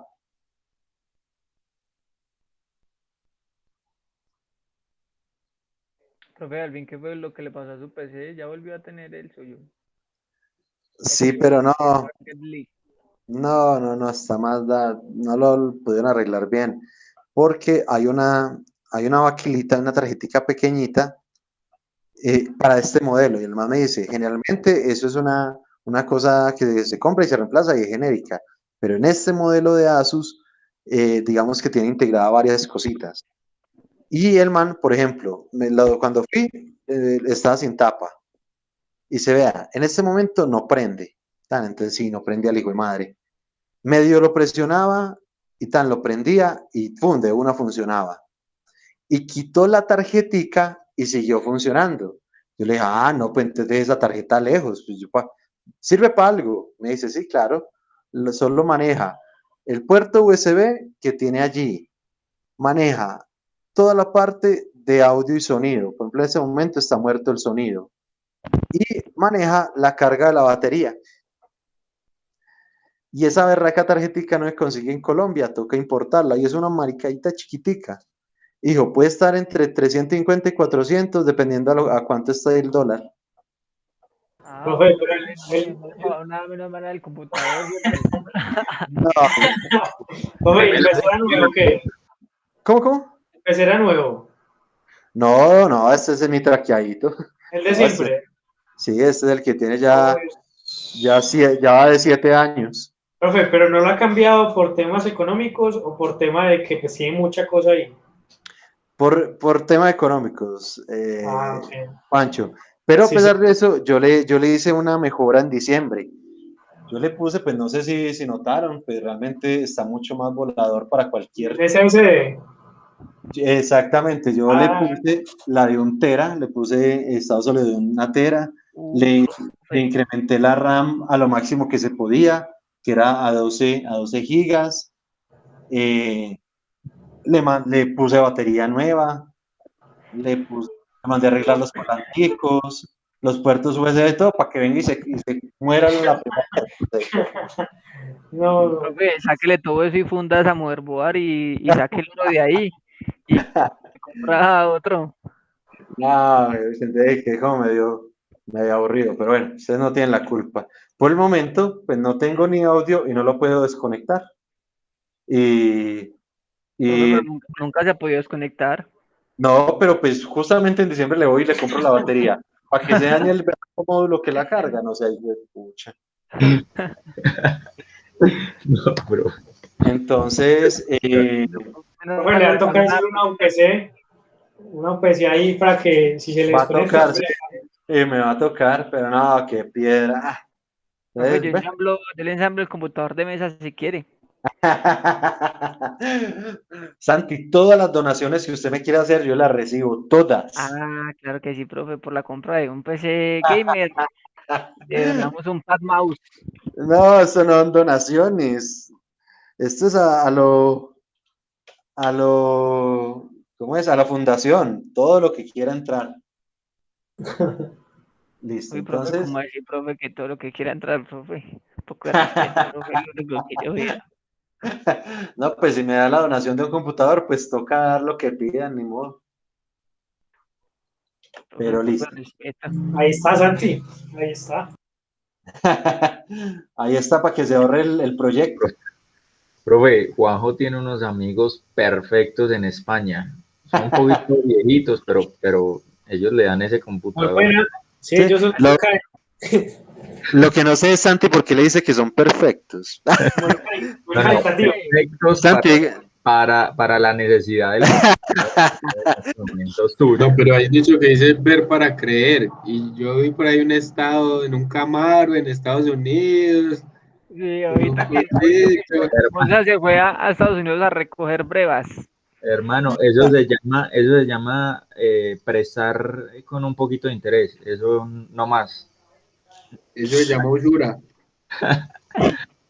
Profe Alvin, ¿qué fue lo que le pasó a su PC? Ya volvió a tener el suyo. Sí, pero no, está más, no lo pudieron arreglar bien, porque hay una vaquilita, una tarjetita pequeñita para este modelo, y el man me dice, generalmente eso es una cosa que se compra y se reemplaza y es genérica, pero en este modelo de Asus, digamos que tiene integrada varias cositas. Y el man, por ejemplo, cuando fui, estaba sin tapa, y se vea, en este momento no prende, entonces sí, no prende al hijo de madre. Medio lo presionaba y lo prendía y ¡pum! De una funcionaba. Y quitó la tarjetica y siguió funcionando. Yo le dije, no, pues entonces esa tarjeta lejos. Pues ¿sirve para algo? Me dice, sí, claro. Solo maneja el puerto USB que tiene allí. Maneja toda la parte de audio y sonido. Por ejemplo, en ese momento está muerto el sonido. Y maneja la carga de la batería. Y esa berraca tarjetica no se consigue en Colombia, toca importarla. Y es una maricadita chiquitica. Hijo, puede estar entre 350 y 400, dependiendo a cuánto esté el dólar. Profe, nada menos mal el computador. No. Profe, ¿el PC era nuevo o qué? ¿Cómo? ¿El PC era nuevo? No, este es mi traqueadito. ¿El de siempre? Sí, este es el que tiene ya va de 7 años. Profe, ¿pero no lo ha cambiado por temas económicos o por tema de que pues, tiene mucha cosa ahí? Por temas económicos, Okay. Pancho. Pero a Sí, pesar de eso, yo le hice una mejora en diciembre. Yo le puse, pues no sé si notaron, pues realmente está mucho más volador para cualquier. SSD. Exactamente, yo le Ah, puse la de 1 tera, le puse estado sólido de 1 tera, le, le Profe, incrementé la RAM a lo máximo que se podía, que era a 12 gigas, le puse batería nueva, le mandé a arreglar los volanticos, los puertos USB, todo para que venga y se muera la primera vez. no, profe, sáquele todo eso y fundas a Motherboard y sáquele uno de ahí y compra otro. No, Vicente, que como medio aburrido, pero bueno, ustedes no tienen la culpa. Por el momento, pues no tengo ni audio y no lo puedo desconectar. Y, Profe, y pero nunca se ha podido desconectar. no, pero pues justamente en diciembre le voy y le compro la batería para que se dañe el módulo que la carga, no sé, pucha. No, bro. Entonces, Menos profe, le mal va no a le pasó tocar nada. decir una UPC ahí para que si se le va a desconecta, tocar, sí, me va a tocar, pero no, qué piedra. Profe, Entonces, bueno. yo le ensamblo el computador de mesa si quiere. Santi, todas las donaciones que usted me quiera hacer, yo las recibo, todas. Ah, claro que sí, profe, por la compra de un PC gamer, le donamos un pad mouse. No, eso no son donaciones. Esto es a lo, ¿cómo es? A la fundación, todo lo que quiera entrar. Listo, Uy, profe, ¿cómo entonces, decir, profe, que todo lo que quiera entrar, profe? Un poco de respeto, profe, es lo único que yo pido. no, pues si me da la donación de un computador, pues toca dar lo que pidan, ni modo. Profe, un Pero poco de listo. respeto. ahí está Santi, ahí está. Ahí está para que se ahorre el proyecto. Profe, Juanjo tiene unos amigos perfectos en España. Son un poquito viejitos, pero ellos le dan ese Muy computador. buena. Sí, Sí, ellos son lo, muy, lo que no sé es Santi porque le dice que son perfectos. muy No, no, caritativos. perfectos Santi, para la necesidad del computador en este momento suyo. No, pero hay dicho que dice ver para creer. Y yo vi por ahí un estado en un Camaro en Estados Unidos, Sí, con un ahorita poquito. Monza se fue a Estados Unidos a recoger brevas. Hermano, eso se llama prestar con un poquito de interés. Eso no más. Eso se llama usura. Se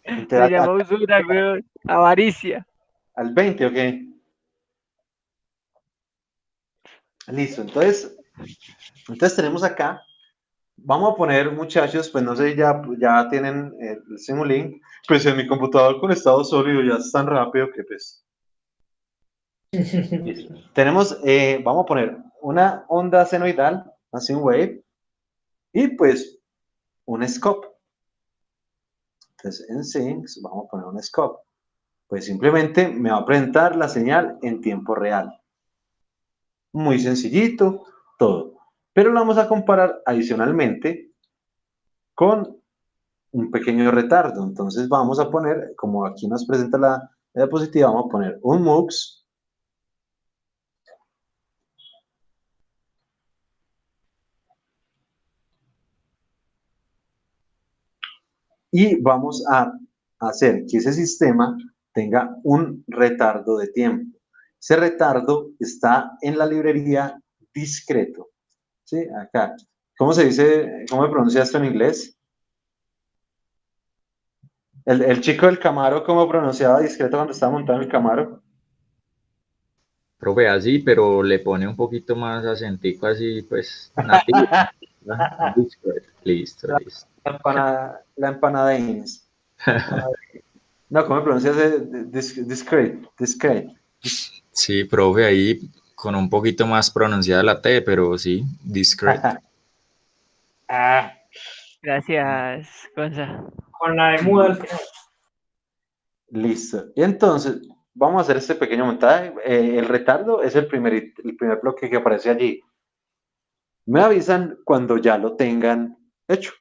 entonces, llama usura, weón. Avaricia. al 20, ¿o qué? Listo, entonces tenemos acá, vamos a poner muchachos, pues no sé, ya tienen el Simulink, pues en mi computador con estado sólido ya es tan rápido que pues, listo. Tenemos, vamos a poner una onda senoidal, así un wave, y pues un scope. Entonces en Sinks vamos a poner un scope. Pues simplemente me va a presentar la señal en tiempo real. Muy sencillito, todo. Pero lo vamos a comparar adicionalmente con un pequeño retardo. Entonces vamos a poner, como aquí nos presenta la diapositiva, vamos a poner un MUX y vamos a hacer que ese sistema tenga un retardo de tiempo. Ese retardo está en la librería discreto. ¿Sí? Acá. ¿Cómo se dice, cómo se pronuncia esto en inglés? El chico del Camaro, ¿cómo pronunciaba discreto cuando estaba montado en el Camaro? Profe, así, pero le pone un poquito más acentico así, pues, nativo. ¿No? Listo, listo. La empanada Inés. No, ¿cómo pronuncias discrete? Discrete. Sí, profe, ahí con un poquito más pronunciada la T, pero sí, discreet. Ah, Gracias, Gonza. Con la de muda al final. listo. Y entonces, vamos a hacer este pequeño montaje. El retardo es el primer bloque que aparece allí. Me avisan cuando ya lo tengan hecho.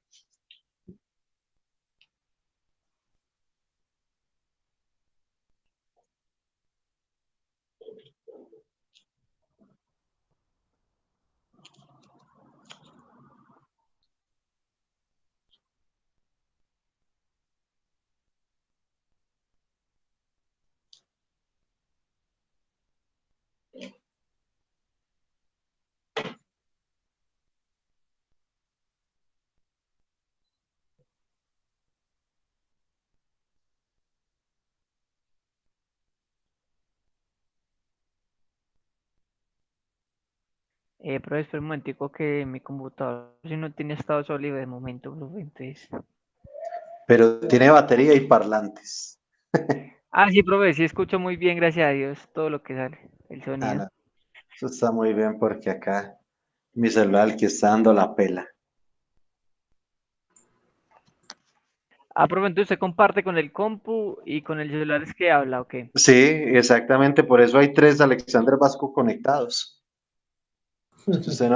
Profe, espera un momentico que mi computador si no tiene estado sólido de momento, profe, entonces... Pero tiene batería y parlantes. Ah, sí, profe, sí escucho muy bien, gracias a Dios, todo lo que sale, el Ah, sonido. no, eso está muy bien porque acá mi celular que está dando la pela. Ah, profe, entonces usted comparte con el compu y con el celular es que habla, ¿o qué? Sí, exactamente, por eso hay 3 Alexander Vasco conectados. Si usted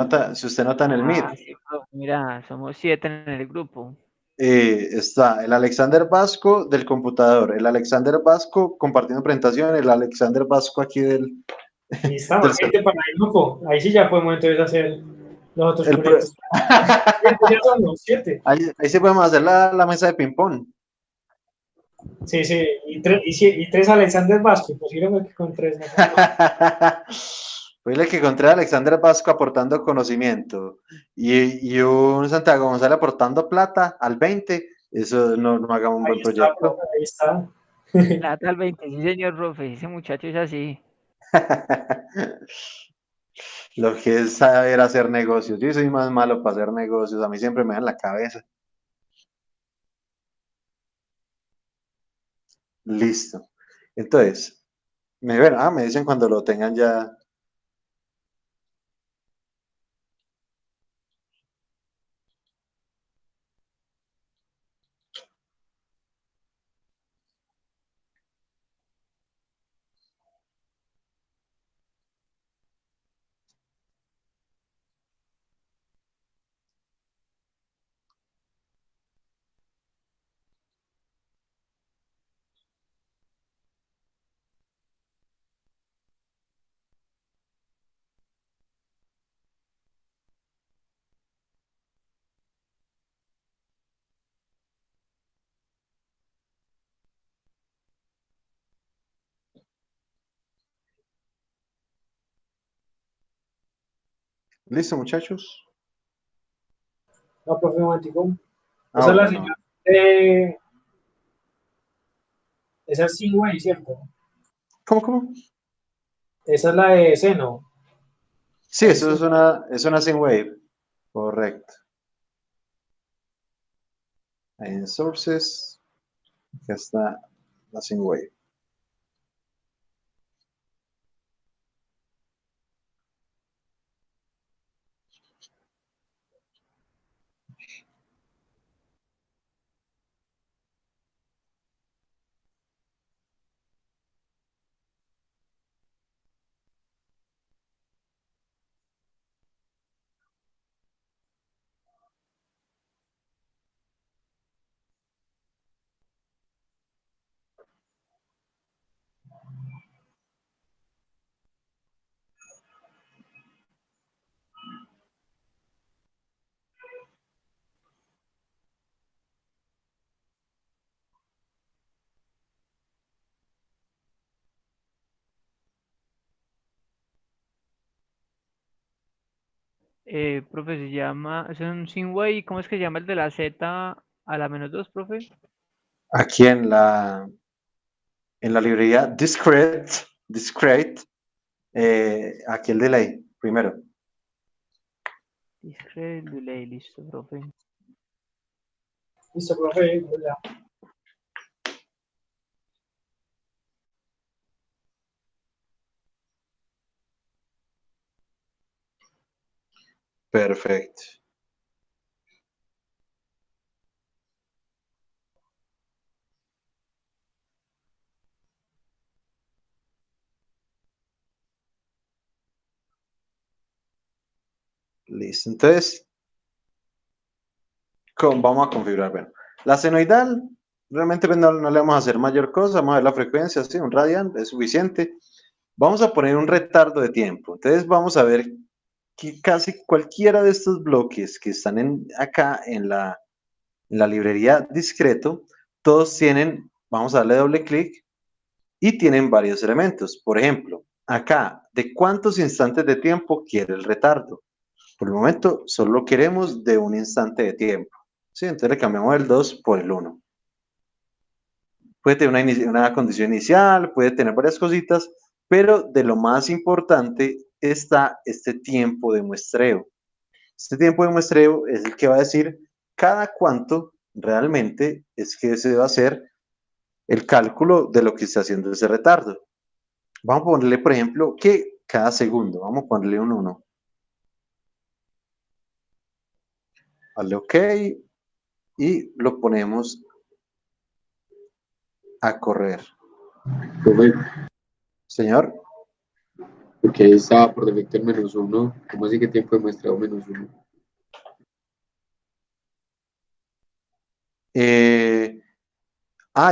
nota en el Ah, Meet, sí, profe, mira, somos 7 en el grupo. está el Alexander Vasco del computador, el Alexander Vasco compartiendo presentación, el Alexander Vasco aquí Y está del más gente para el grupo. Ahí sí ya podemos entonces hacer los otros el pro- proyectos. Siete, ya somos 7. ahí sí podemos hacer la mesa de ping-pong. Sí, sí. Y 3 Alexander Vasco. Posiblemente con 3 no podemos. Fue el que encontré a Alexander Vasco aportando conocimiento y un Santiago González aportando plata al 20. Eso no hagamos un Ahí buen está, proyecto. profe, ahí está. Plata al 20, sí, señor, profe, ese muchacho es así. Lo que es saber hacer negocios. Yo soy más malo para hacer negocios. A mí siempre me dan la cabeza. Listo. Entonces, me dicen cuando lo tengan ya. Listo, muchachos. No, profe, un momentico. Ah, Esa es la bueno, no. señal de. Esa es Singway, ¿cierto? ¿Cómo? Esa es la de Seno. Sí, La de eso Singway. es una wave. Correcto. Ahí en sources, acá está la wave. Profe, se llama, es un Sinway, ¿cómo es que se llama el de la Z a la -2, profe? Aquí en la librería Discrete, aquí el delay, primero. Discrete delay, listo, profe. Listo, profe. Ya. Perfecto. Listo. Entonces, vamos a configurar. Bueno, la senoidal, realmente pues, no le vamos a hacer mayor cosa. Vamos a ver la frecuencia, sí, un radian es suficiente. Vamos a poner un retardo de tiempo. Entonces, vamos a ver que casi cualquiera de estos bloques que están acá en la librería discreto, todos tienen, vamos a darle doble clic y tienen varios elementos. Por ejemplo, acá, ¿de cuántos instantes de tiempo quiere el retardo? Por el momento, solo queremos de un instante de tiempo. ¿Sí? Entonces le cambiamos el 2 por el 1. Puede tener una condición inicial, puede tener varias cositas, pero de lo más importante está este tiempo de muestreo. Este tiempo de muestreo es el que va a decir cada cuánto realmente es que se va a hacer el cálculo de lo que está haciendo ese retardo. Vamos a ponerle, por ejemplo, que cada segundo, vamos a ponerle un 1. Dale OK y lo ponemos a correr. Profe, Señor, porque ahí estaba por defecto el -1. ¿Cómo así que tiempo de muestreo -1?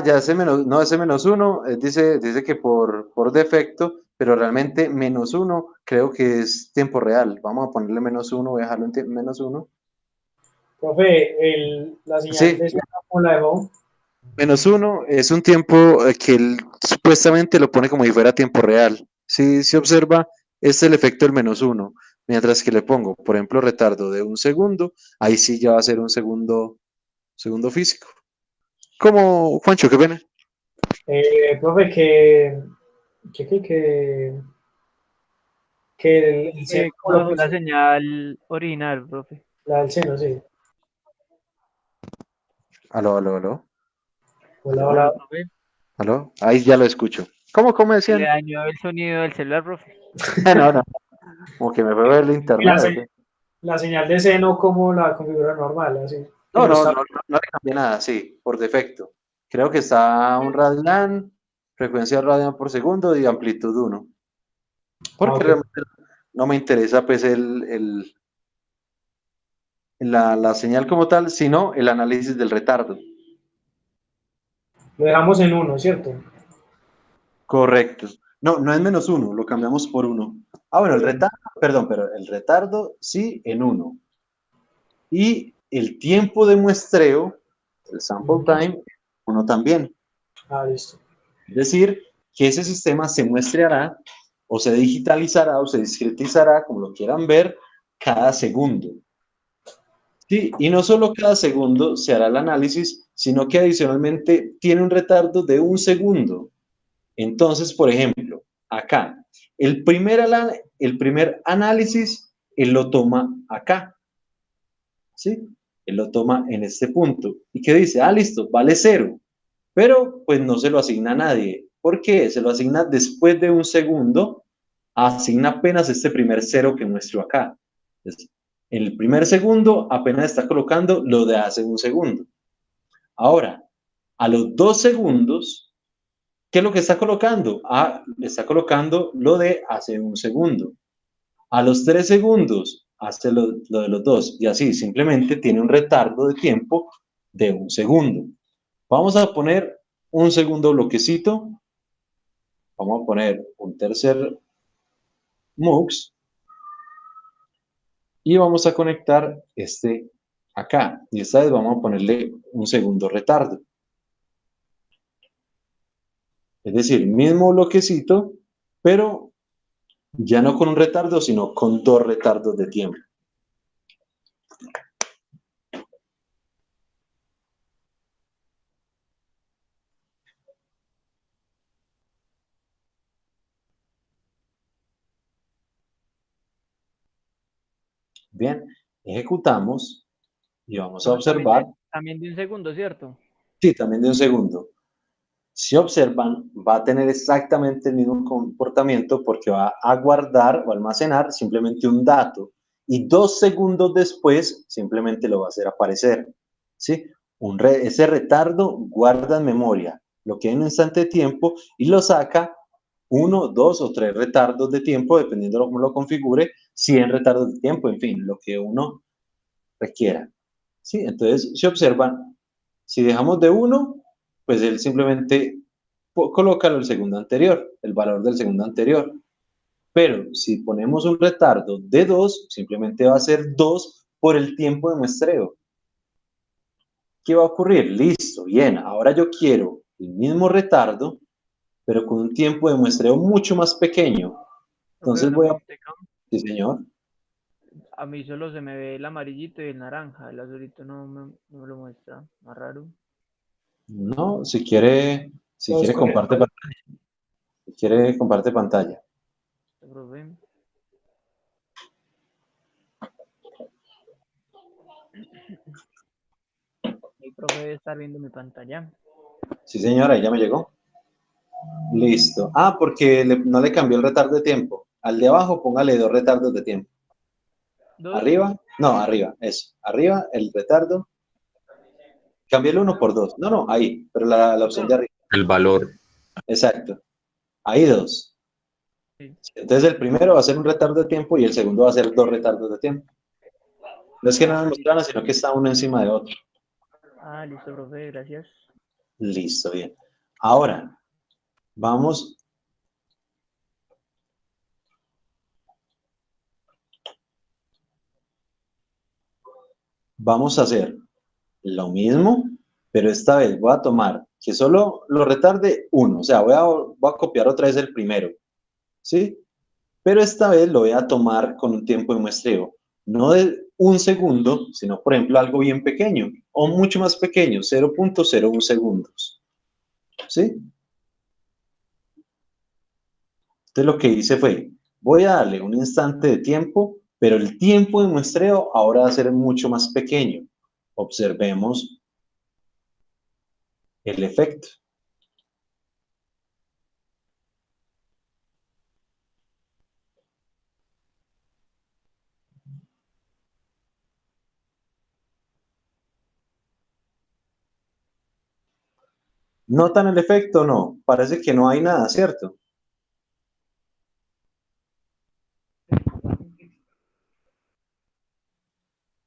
ya ese menos, no, ese -1 dice que por defecto, pero realmente -1 creo que es tiempo real. Vamos a ponerle -1, voy a dejarlo en -1. Profe, la señal Sí, de esa, ¿cómo la dejó? -1 es un tiempo que él supuestamente lo pone como si fuera tiempo real. Si se observa, es el efecto del -1. Mientras que le pongo, por ejemplo, retardo de un segundo, ahí sí ya va a ser un segundo físico. Como, Juancho, qué pena. Profe, que el seno, ¿cómo ¿Cómo lo dejó la puso? señal original, profe? La del seno, sí. Aló. Hola, Aló, hola. profe. ¿Aló? Ahí ya lo escucho. ¿Cómo Se le decían? dañó el sonido del celular, profe. No. Como que me fue a ver el Y la, internet, ¿o qué? la señal de seno, ¿cómo la configura normal? Así, que No, no no, está. no, no le cambié nada, sí, por defecto. Creo que está un radian, frecuencia radian por segundo y amplitud 1. Porque Ok. realmente no me interesa pues la señal como tal, sino el análisis del retardo. Lo dejamos en 1, ¿cierto? Correcto. No es -1, lo cambiamos por 1. Bueno, el retardo, perdón, pero el retardo sí en 1. Y el tiempo de muestreo, el sample time, 1 también. Listo. Es decir, que ese sistema se muestreará o se digitalizará o se discretizará, como lo quieran ver, cada segundo. Sí, y no solo cada segundo se hará el análisis, sino que adicionalmente tiene un retardo de un segundo. Entonces, por ejemplo, acá, el primer análisis, él lo toma acá, ¿sí? Él lo toma en este punto. ¿Y qué dice? Listo, vale 0. Pero pues no se lo asigna a nadie. ¿Por qué? Se lo asigna después de un segundo, asigna apenas este primer 0 que muestro acá. Entonces, en el primer segundo apenas está colocando lo de hace un segundo. Ahora, a los 2 segundos, ¿qué es lo que está colocando? Le está colocando lo de hace un segundo. A los 3 segundos, hace lo de los 2. Y así, simplemente tiene un retardo de tiempo de un segundo. Vamos a poner un segundo bloquecito. Vamos a poner un tercer MUX. Y vamos a conectar este acá. Y esta vez vamos a ponerle un segundo retardo. Es decir, mismo bloquecito, pero ya no con un retardo, sino con 2 retardos de tiempo. Bien, ejecutamos y vamos a Profe, observar. también de un segundo, ¿cierto? Sí, también de un segundo. Si observan, va a tener exactamente el mismo comportamiento porque va a guardar o almacenar simplemente un dato y 2 segundos después simplemente lo va a hacer aparecer. ¿Sí? Ese retardo guarda en memoria lo que hay en un instante de tiempo y lo saca 1, 2 o 3 retardos de tiempo, dependiendo de cómo lo configure, 100 retardos de tiempo, en fin, lo que uno requiera. ¿Sí? Entonces, si observan, si dejamos de 1, pues él simplemente coloca el segundo anterior, el valor del segundo anterior. Pero si ponemos un retardo de 2, simplemente va a ser 2 por el tiempo de muestreo. ¿Qué va a ocurrir? Listo, bien, ahora yo quiero el mismo retardo, pero con un tiempo de muestreo mucho más pequeño. Profe, Entonces una voy a... preguntita. Sí, señor. A mí solo se me ve el amarillito y el naranja. El azulito no me lo muestra. Más raro. No, si Todos quiere con- comparte pantalla. Si quiere comparte pantalla. Profe. profe debe estar viendo mi pantalla. Sí, señora, ya me llegó. Listo. Ah, porque no le cambió el retardo de tiempo. Al de abajo póngale 2 retardos de tiempo. ¿Dos? Arriba, no, arriba, eso. Arriba, el retardo. Cambia el 1 por 2. No, no, ahí, pero la opción de arriba. El valor. Exacto. Ahí 2. Sí. Entonces el primero va a ser un retardo de tiempo y el segundo va a ser 2 retardos de tiempo. No es que no nos mostraran, sino que está uno encima de otro. Ah, listo, profe, gracias. Listo, bien. Ahora, vamos. Vamos a hacer lo mismo, pero esta vez voy a tomar que solo lo retarde 1. O sea, voy a copiar otra vez el primero. ¿Sí? Pero esta vez lo voy a tomar con un tiempo de muestreo, no de 1 segundo, sino por ejemplo algo bien pequeño, o mucho más pequeño, 0.01 segundos. ¿Sí? Entonces lo que hice fue, voy a darle un instante de tiempo, pero el tiempo de muestreo ahora va a ser mucho más pequeño. Observemos el efecto. ¿Notan el efecto o no? Parece que no hay nada, ¿cierto?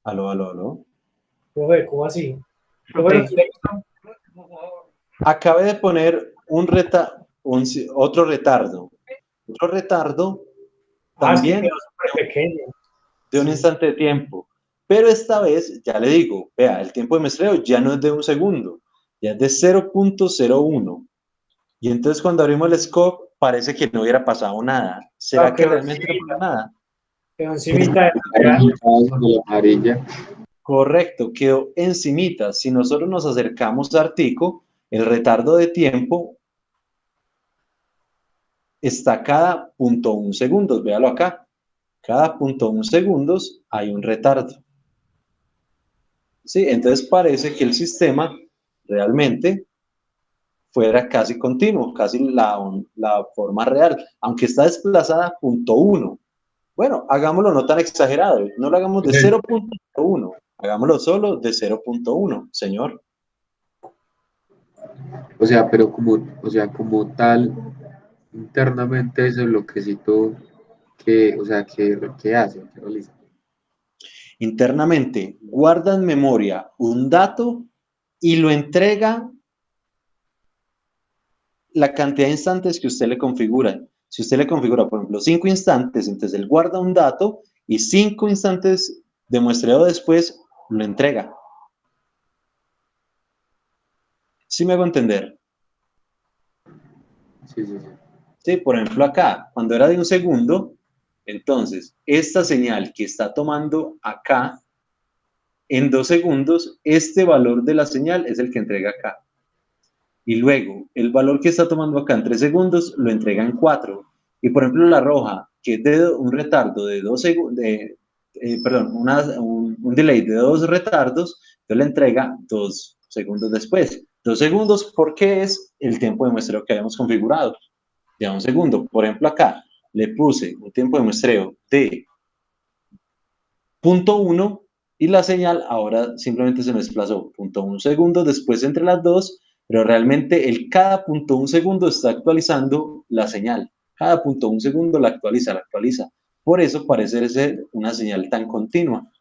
Aló, aló, aló. Profe, ¿cómo así? Profe, Acabé de poner otro retardo. Otro retardo Es que también quedó súper pequeño. de un Sí. instante de tiempo. Pero esta vez, ya le digo, vea, el tiempo de muestreo ya no es de 1 segundo, ya es de 0.01. Y entonces cuando abrimos el scope, parece que no hubiera pasado nada. ¿Será que Quedó realmente no encimita, pasó nada? quedó encimita de la Amarilla, sobre la amarilla. Correcto, quedó encimita. Si nosotros nos acercamos a Artico, el retardo de tiempo está cada 0.1 segundos. Véalo acá. Cada 0.1 segundos hay un retardo. ¿Sí? Entonces parece que el sistema realmente fuera casi continuo, casi la forma real, aunque está desplazada a 0.1. Bueno, hagámoslo no tan exagerado, no lo hagamos de 0.1, hagámoslo solo de 0.1, señor. O sea, pero como tal, internamente ese bloquecito que hace, que realiza. Internamente guarda en memoria un dato y lo entrega la cantidad de instantes que usted le configura. Si usted le configura, por ejemplo, 5 instantes, entonces él guarda un dato y 5 instantes de muestreo después lo entrega. ¿Sí me hago entender? Sí, sí, sí. Sí, por ejemplo acá, cuando era de 1 segundo, entonces esta señal que está tomando acá, en 2 segundos, este valor de la señal es el que entrega acá. Y luego, el valor que está tomando acá en 3 segundos, lo entrega en 4. Y por ejemplo, la roja, que es de un retardo de 2 segundos, perdón, un delay de 2 retardos, entonces le entrega 2 segundos después. 2 segundos porque es el tiempo de muestreo que habíamos configurado. Ya 1 segundo. Por ejemplo, acá le puse un tiempo de muestreo de 0.1 y la señal ahora simplemente se me desplazó 0.1 segundos después entre las dos, pero realmente el cada 0.1 segundo está actualizando la señal. Cada 0.1 segundo la actualiza, la actualiza. Por eso parece ser una señal tan continua.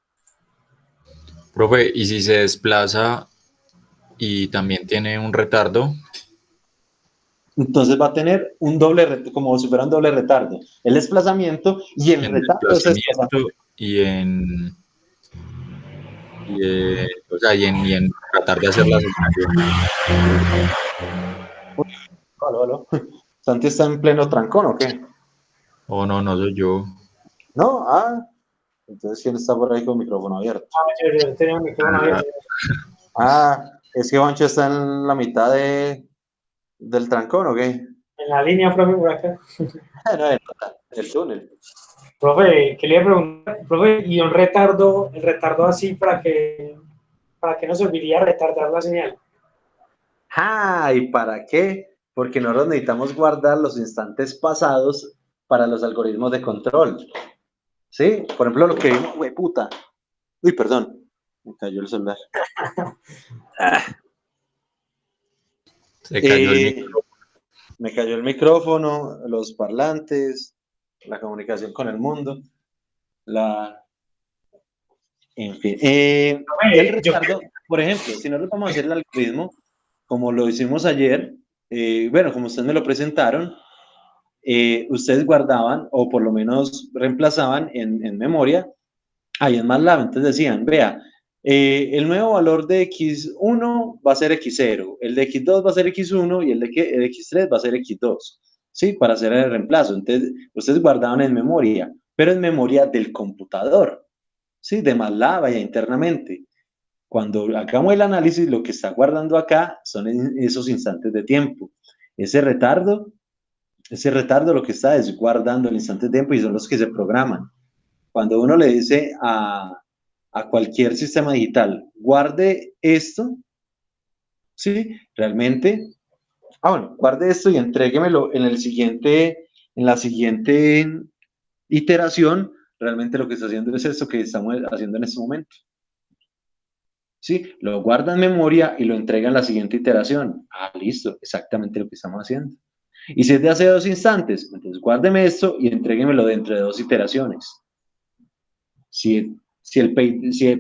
Profe, ¿y si se desplaza y también tiene un retardo? Entonces va a tener un doble, como si fuera un doble retardo. El desplazamiento y el En retardo es desplazamiento o sea, y en tratar de hacer la asignación. Aló, aló. ¿Santi está en pleno trancón o qué? Oh, no, no soy yo. No, entonces ¿quién está por ahí con el micrófono abierto? Yo tenía un micrófono abierto. Es que Juancho está en la mitad del trancón, ¿o qué? En la línea, profe, por acá. No, el túnel. Profe, quería preguntar, profe, ¿y el retardo así para que ¿Para qué nos serviría retardar la señal? Ah, ¿y para qué? Porque nosotros necesitamos guardar los instantes pasados para los algoritmos de control. ¿Sí? Por ejemplo, lo que vimos, güey, puta. Uy, perdón, me cayó el celular. Se cayó el micro. Me cayó el micrófono, los parlantes, la comunicación con el mundo, en fin. El retardo, por ejemplo, si nosotros vamos a hacer el algoritmo, como lo hicimos ayer, bueno, como ustedes me lo presentaron, ustedes guardaban o por lo menos reemplazaban en memoria, ahí en MATLAB, entonces decían, vea, el nuevo valor de x1 va a ser x0, el de x2 va a ser x1 y el de x3 va a ser x2, ¿sí? Para hacer el reemplazo. Entonces, ustedes guardaban en memoria, pero en memoria del computador, ¿sí? De MATLAB allá internamente. Cuando hagamos el análisis, lo que está guardando acá son esos instantes de tiempo. Ese retardo lo que está es guardando el instante de tiempo y son los que se programan. Cuando uno le dice a cualquier sistema digital, guarde esto, ¿sí? Realmente, bueno, guarde esto y entréguemelo en la siguiente iteración, realmente lo que está haciendo es esto que estamos haciendo en este momento. ¿Sí? Lo guarda en memoria y lo entrega en la siguiente iteración. Ah, listo, exactamente lo que estamos haciendo. Y si es de hace 2 instantes, entonces guárdeme esto y entréguemelo dentro de 2 iteraciones. Si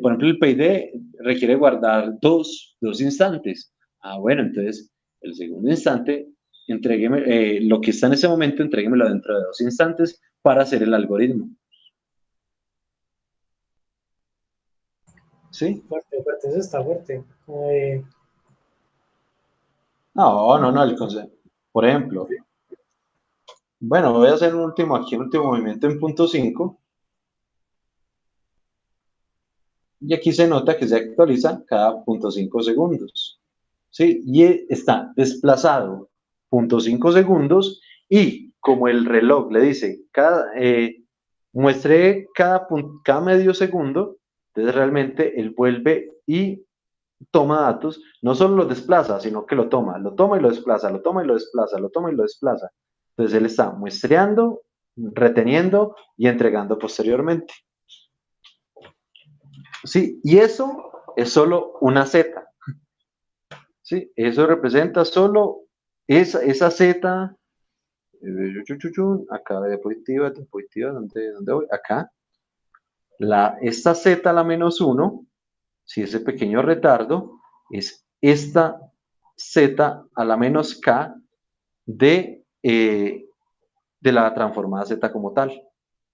por ejemplo el PID requiere guardar dos instantes, bueno, entonces el segundo instante, entrégueme, lo que está en ese momento, entréguemelo dentro de 2 instantes para hacer el algoritmo. ¿Sí? Fuerte, fuerte, eso está fuerte. No, el concepto. Por ejemplo, bueno, voy a hacer un último movimiento en punto 5. Y aquí se nota que se actualiza cada 0.5 segundos. ¿Sí? Y está desplazado 0.5 segundos y como el reloj le dice, muestre cada medio segundo, entonces realmente él vuelve y toma datos, no solo los desplaza, sino que lo toma y lo desplaza, lo toma y lo desplaza, lo toma y lo desplaza. Entonces él está muestreando, reteniendo y entregando posteriormente. Sí, y eso es solo una Z. Sí, eso representa solo esa Z. Acá de diapositiva, ¿dónde voy? Acá. Esta Z, la -1, si ese pequeño retardo, es esta Z a la -K de la transformada Z como tal.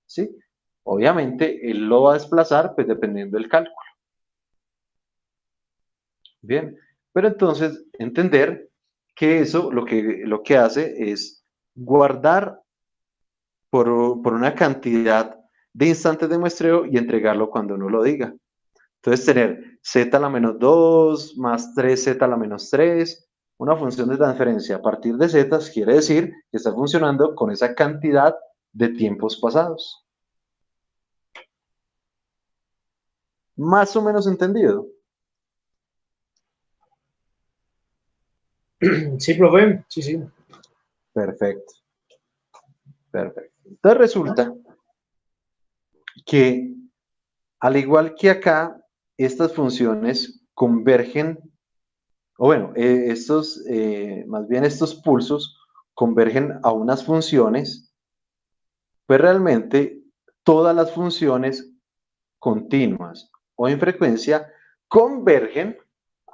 ¿Sí? Obviamente, él lo va a desplazar, pues dependiendo del cálculo. Bien, pero entonces entender que eso lo que hace es guardar por una cantidad de instantes de muestreo y entregarlo cuando uno lo diga. Entonces tener z a la -2 más 3z a la -3, una función de transferencia a partir de z quiere decir que está funcionando con esa cantidad de tiempos pasados. Más o menos entendido. Sí, profe, sí. Perfecto. Entonces resulta que al igual que acá, estas funciones convergen, o bueno, más bien estos pulsos convergen a unas funciones, pues realmente todas las funciones continuas o en frecuencia convergen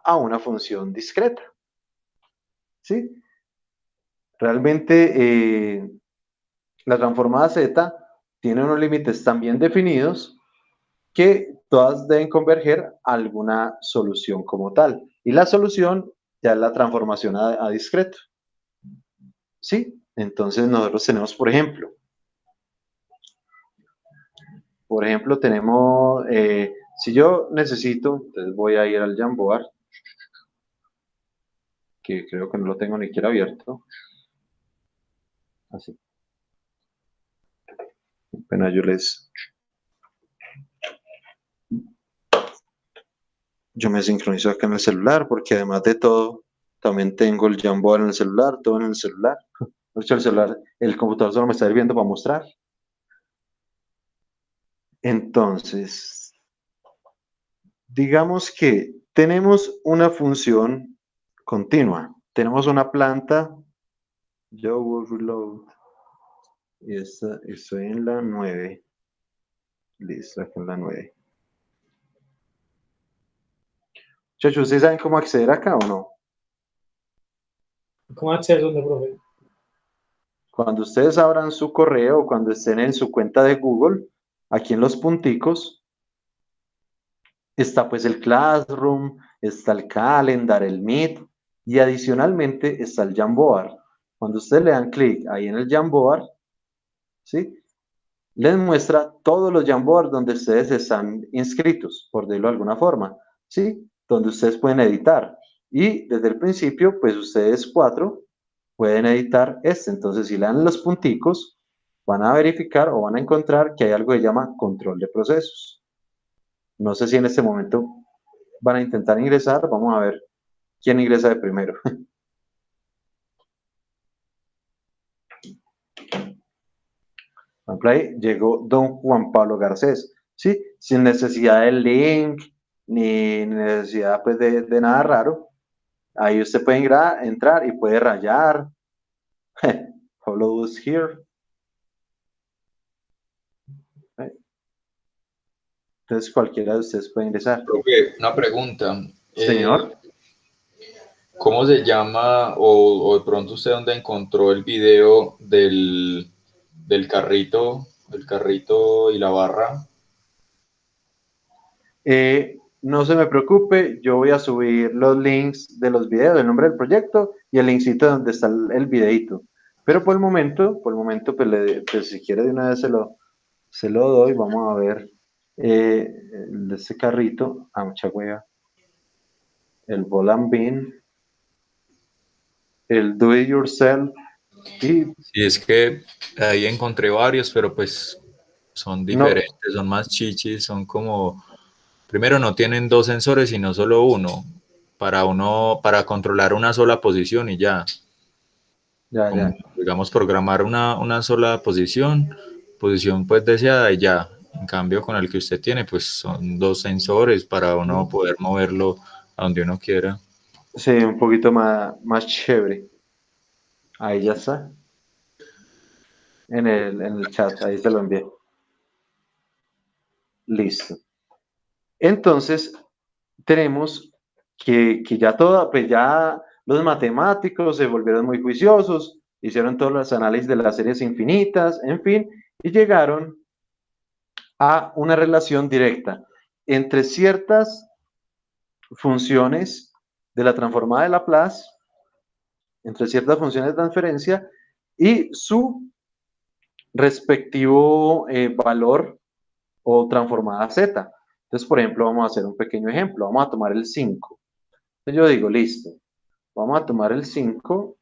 a una función discreta. ¿Sí? Realmente la transformada Z tiene unos límites también definidos que todas deben converger a alguna solución como tal. Y la solución ya es la transformación a discreto. ¿Sí? Entonces nosotros tenemos, por ejemplo, tenemos, si yo necesito, entonces voy a ir al Jamboard, que creo que no lo tengo ni siquiera abierto. Así. Apenas yo les... yo me sincronizo acá en el celular, porque además de todo, también tengo el Jamboard en el celular, todo en el celular. De hecho, el celular, el computador solo me está sirviendo para mostrar. Entonces, digamos que tenemos una función continua. Tenemos una planta, yo will reload, y estoy en la 9. Listo, aquí en la 9. Muchachos, ¿ustedes saben cómo acceder acá o no? ¿Cómo acceso, donde, profe? Cuando ustedes abran su correo, cuando estén en su cuenta de Google, aquí en los punticos, está pues el Classroom, está el Calendar, el Meet, y adicionalmente está el Jamboard. Cuando ustedes le dan clic ahí en el Jamboard, ¿sí? Les muestra todos los Jamboard donde ustedes están inscritos, por decirlo de alguna forma, ¿sí? Donde ustedes pueden editar. Y desde el principio, pues ustedes 4 pueden editar este. Entonces, si le dan los punticos, van a verificar o van a encontrar que hay algo que se llama control de procesos. No sé si en este momento van a intentar ingresar. Vamos a ver quién ingresa de primero. Por ejemplo, ahí llegó don Juan Pablo Garcés, ¿sí? Sin necesidad del link, ni necesidad pues, de nada raro. Ahí usted puede entrar y puede rayar. Follow us here. Entonces cualquiera de ustedes puede ingresar. Profe, una pregunta. Señor. ¿Cómo se llama o de pronto usted dónde encontró el video del carrito y la barra? No se me preocupe, yo voy a subir los links de los videos, el nombre del proyecto y el linkcito donde está el videito. Pero por el momento, pues si quiere de una vez se lo doy. Vamos a ver este carrito. Mucha hueva. El Ball and Bean, el Do It Yourself y Sí, es que ahí encontré varios, pero pues son diferentes, son más chichis, son como, primero no tienen dos sensores, sino solo uno, para controlar una sola posición y ya. Como, digamos, programar una sola posición pues deseada y ya. En cambio, con el que usted tiene, pues son dos sensores para uno poder moverlo a donde uno quiera. Sí, un poquito más chévere. Ahí ya está. En el chat, ahí se lo envié. Listo. Entonces, tenemos que ya pues ya los matemáticos se volvieron muy juiciosos, hicieron todos los análisis de las series infinitas, en fin, y llegaron a una relación directa entre ciertas funciones de la transformada de Laplace, entre ciertas funciones de transferencia y su respectivo valor o transformada z. Entonces, por ejemplo, vamos a hacer un pequeño ejemplo. Vamos a tomar el 5. Entonces yo digo, listo, vamos a tomar el 5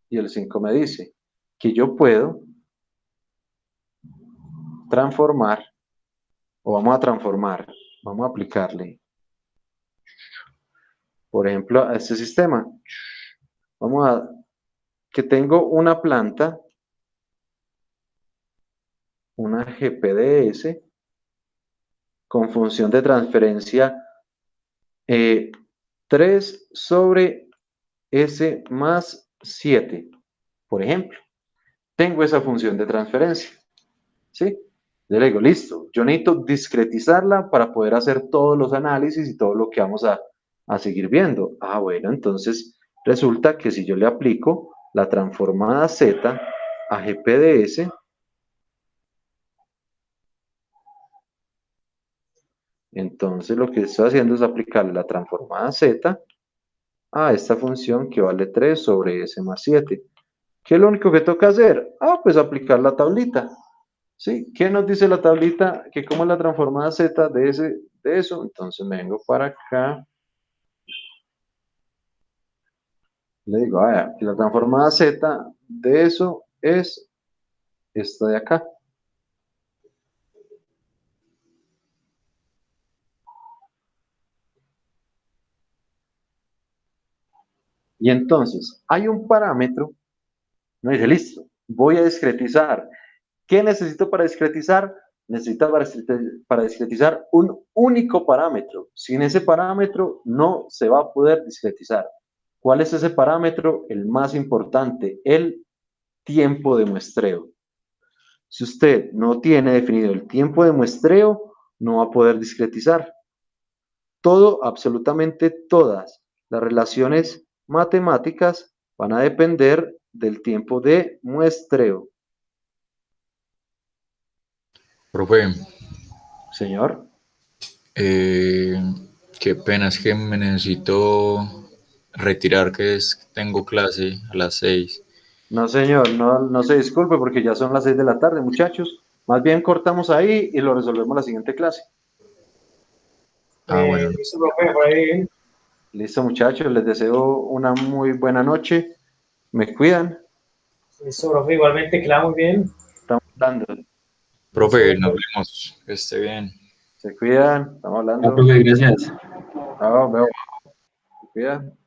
y el 5 me dice que yo puedo transformar, o vamos a aplicarle, por ejemplo, a este sistema. Vamos a, que tengo una planta, una GPDS, con función de transferencia 3 sobre S más 7, por ejemplo. Tengo esa función de transferencia, ¿sí? Yo le digo, listo, yo necesito discretizarla para poder hacer todos los análisis y todo lo que vamos a seguir viendo. Bueno, entonces resulta que si yo le aplico la transformada Z a GPDS, entonces lo que estoy haciendo es aplicarle la transformada Z a esta función que vale 3 sobre S más 7. ¿Qué es lo único que toca hacer? Pues aplicar la tablita. ¿Sí? ¿Qué nos dice la tablita? Que como la transformada Z de eso. Entonces me vengo para acá. Le digo, que la transformada Z de eso es esta de acá. Y entonces, hay un parámetro, no dice, listo, voy a discretizar. ¿Qué necesito para discretizar? Necesito para discretizar un único parámetro. Sin ese parámetro no se va a poder discretizar. ¿Cuál es ese parámetro? El más importante, el tiempo de muestreo. Si usted no tiene definido el tiempo de muestreo, no va a poder discretizar. Todo, absolutamente todas las relaciones matemáticas van a depender del tiempo de muestreo. Profe, Señor. qué pena, es que me necesito retirar, tengo clase a las 6. No, señor, no se disculpe porque ya son las 6 de la tarde, muchachos. Más bien cortamos ahí y lo resolvemos la siguiente clase. Bueno. Listo, profe, por ahí. Listo, muchachos, les deseo una muy buena noche. Me cuidan. Listo, profe, igualmente, queda muy bien. Estamos hablando. Profe, nos vemos, que esté bien. Se cuidan, estamos hablando. Profe, gracias. Chao, veo. Se cuidan.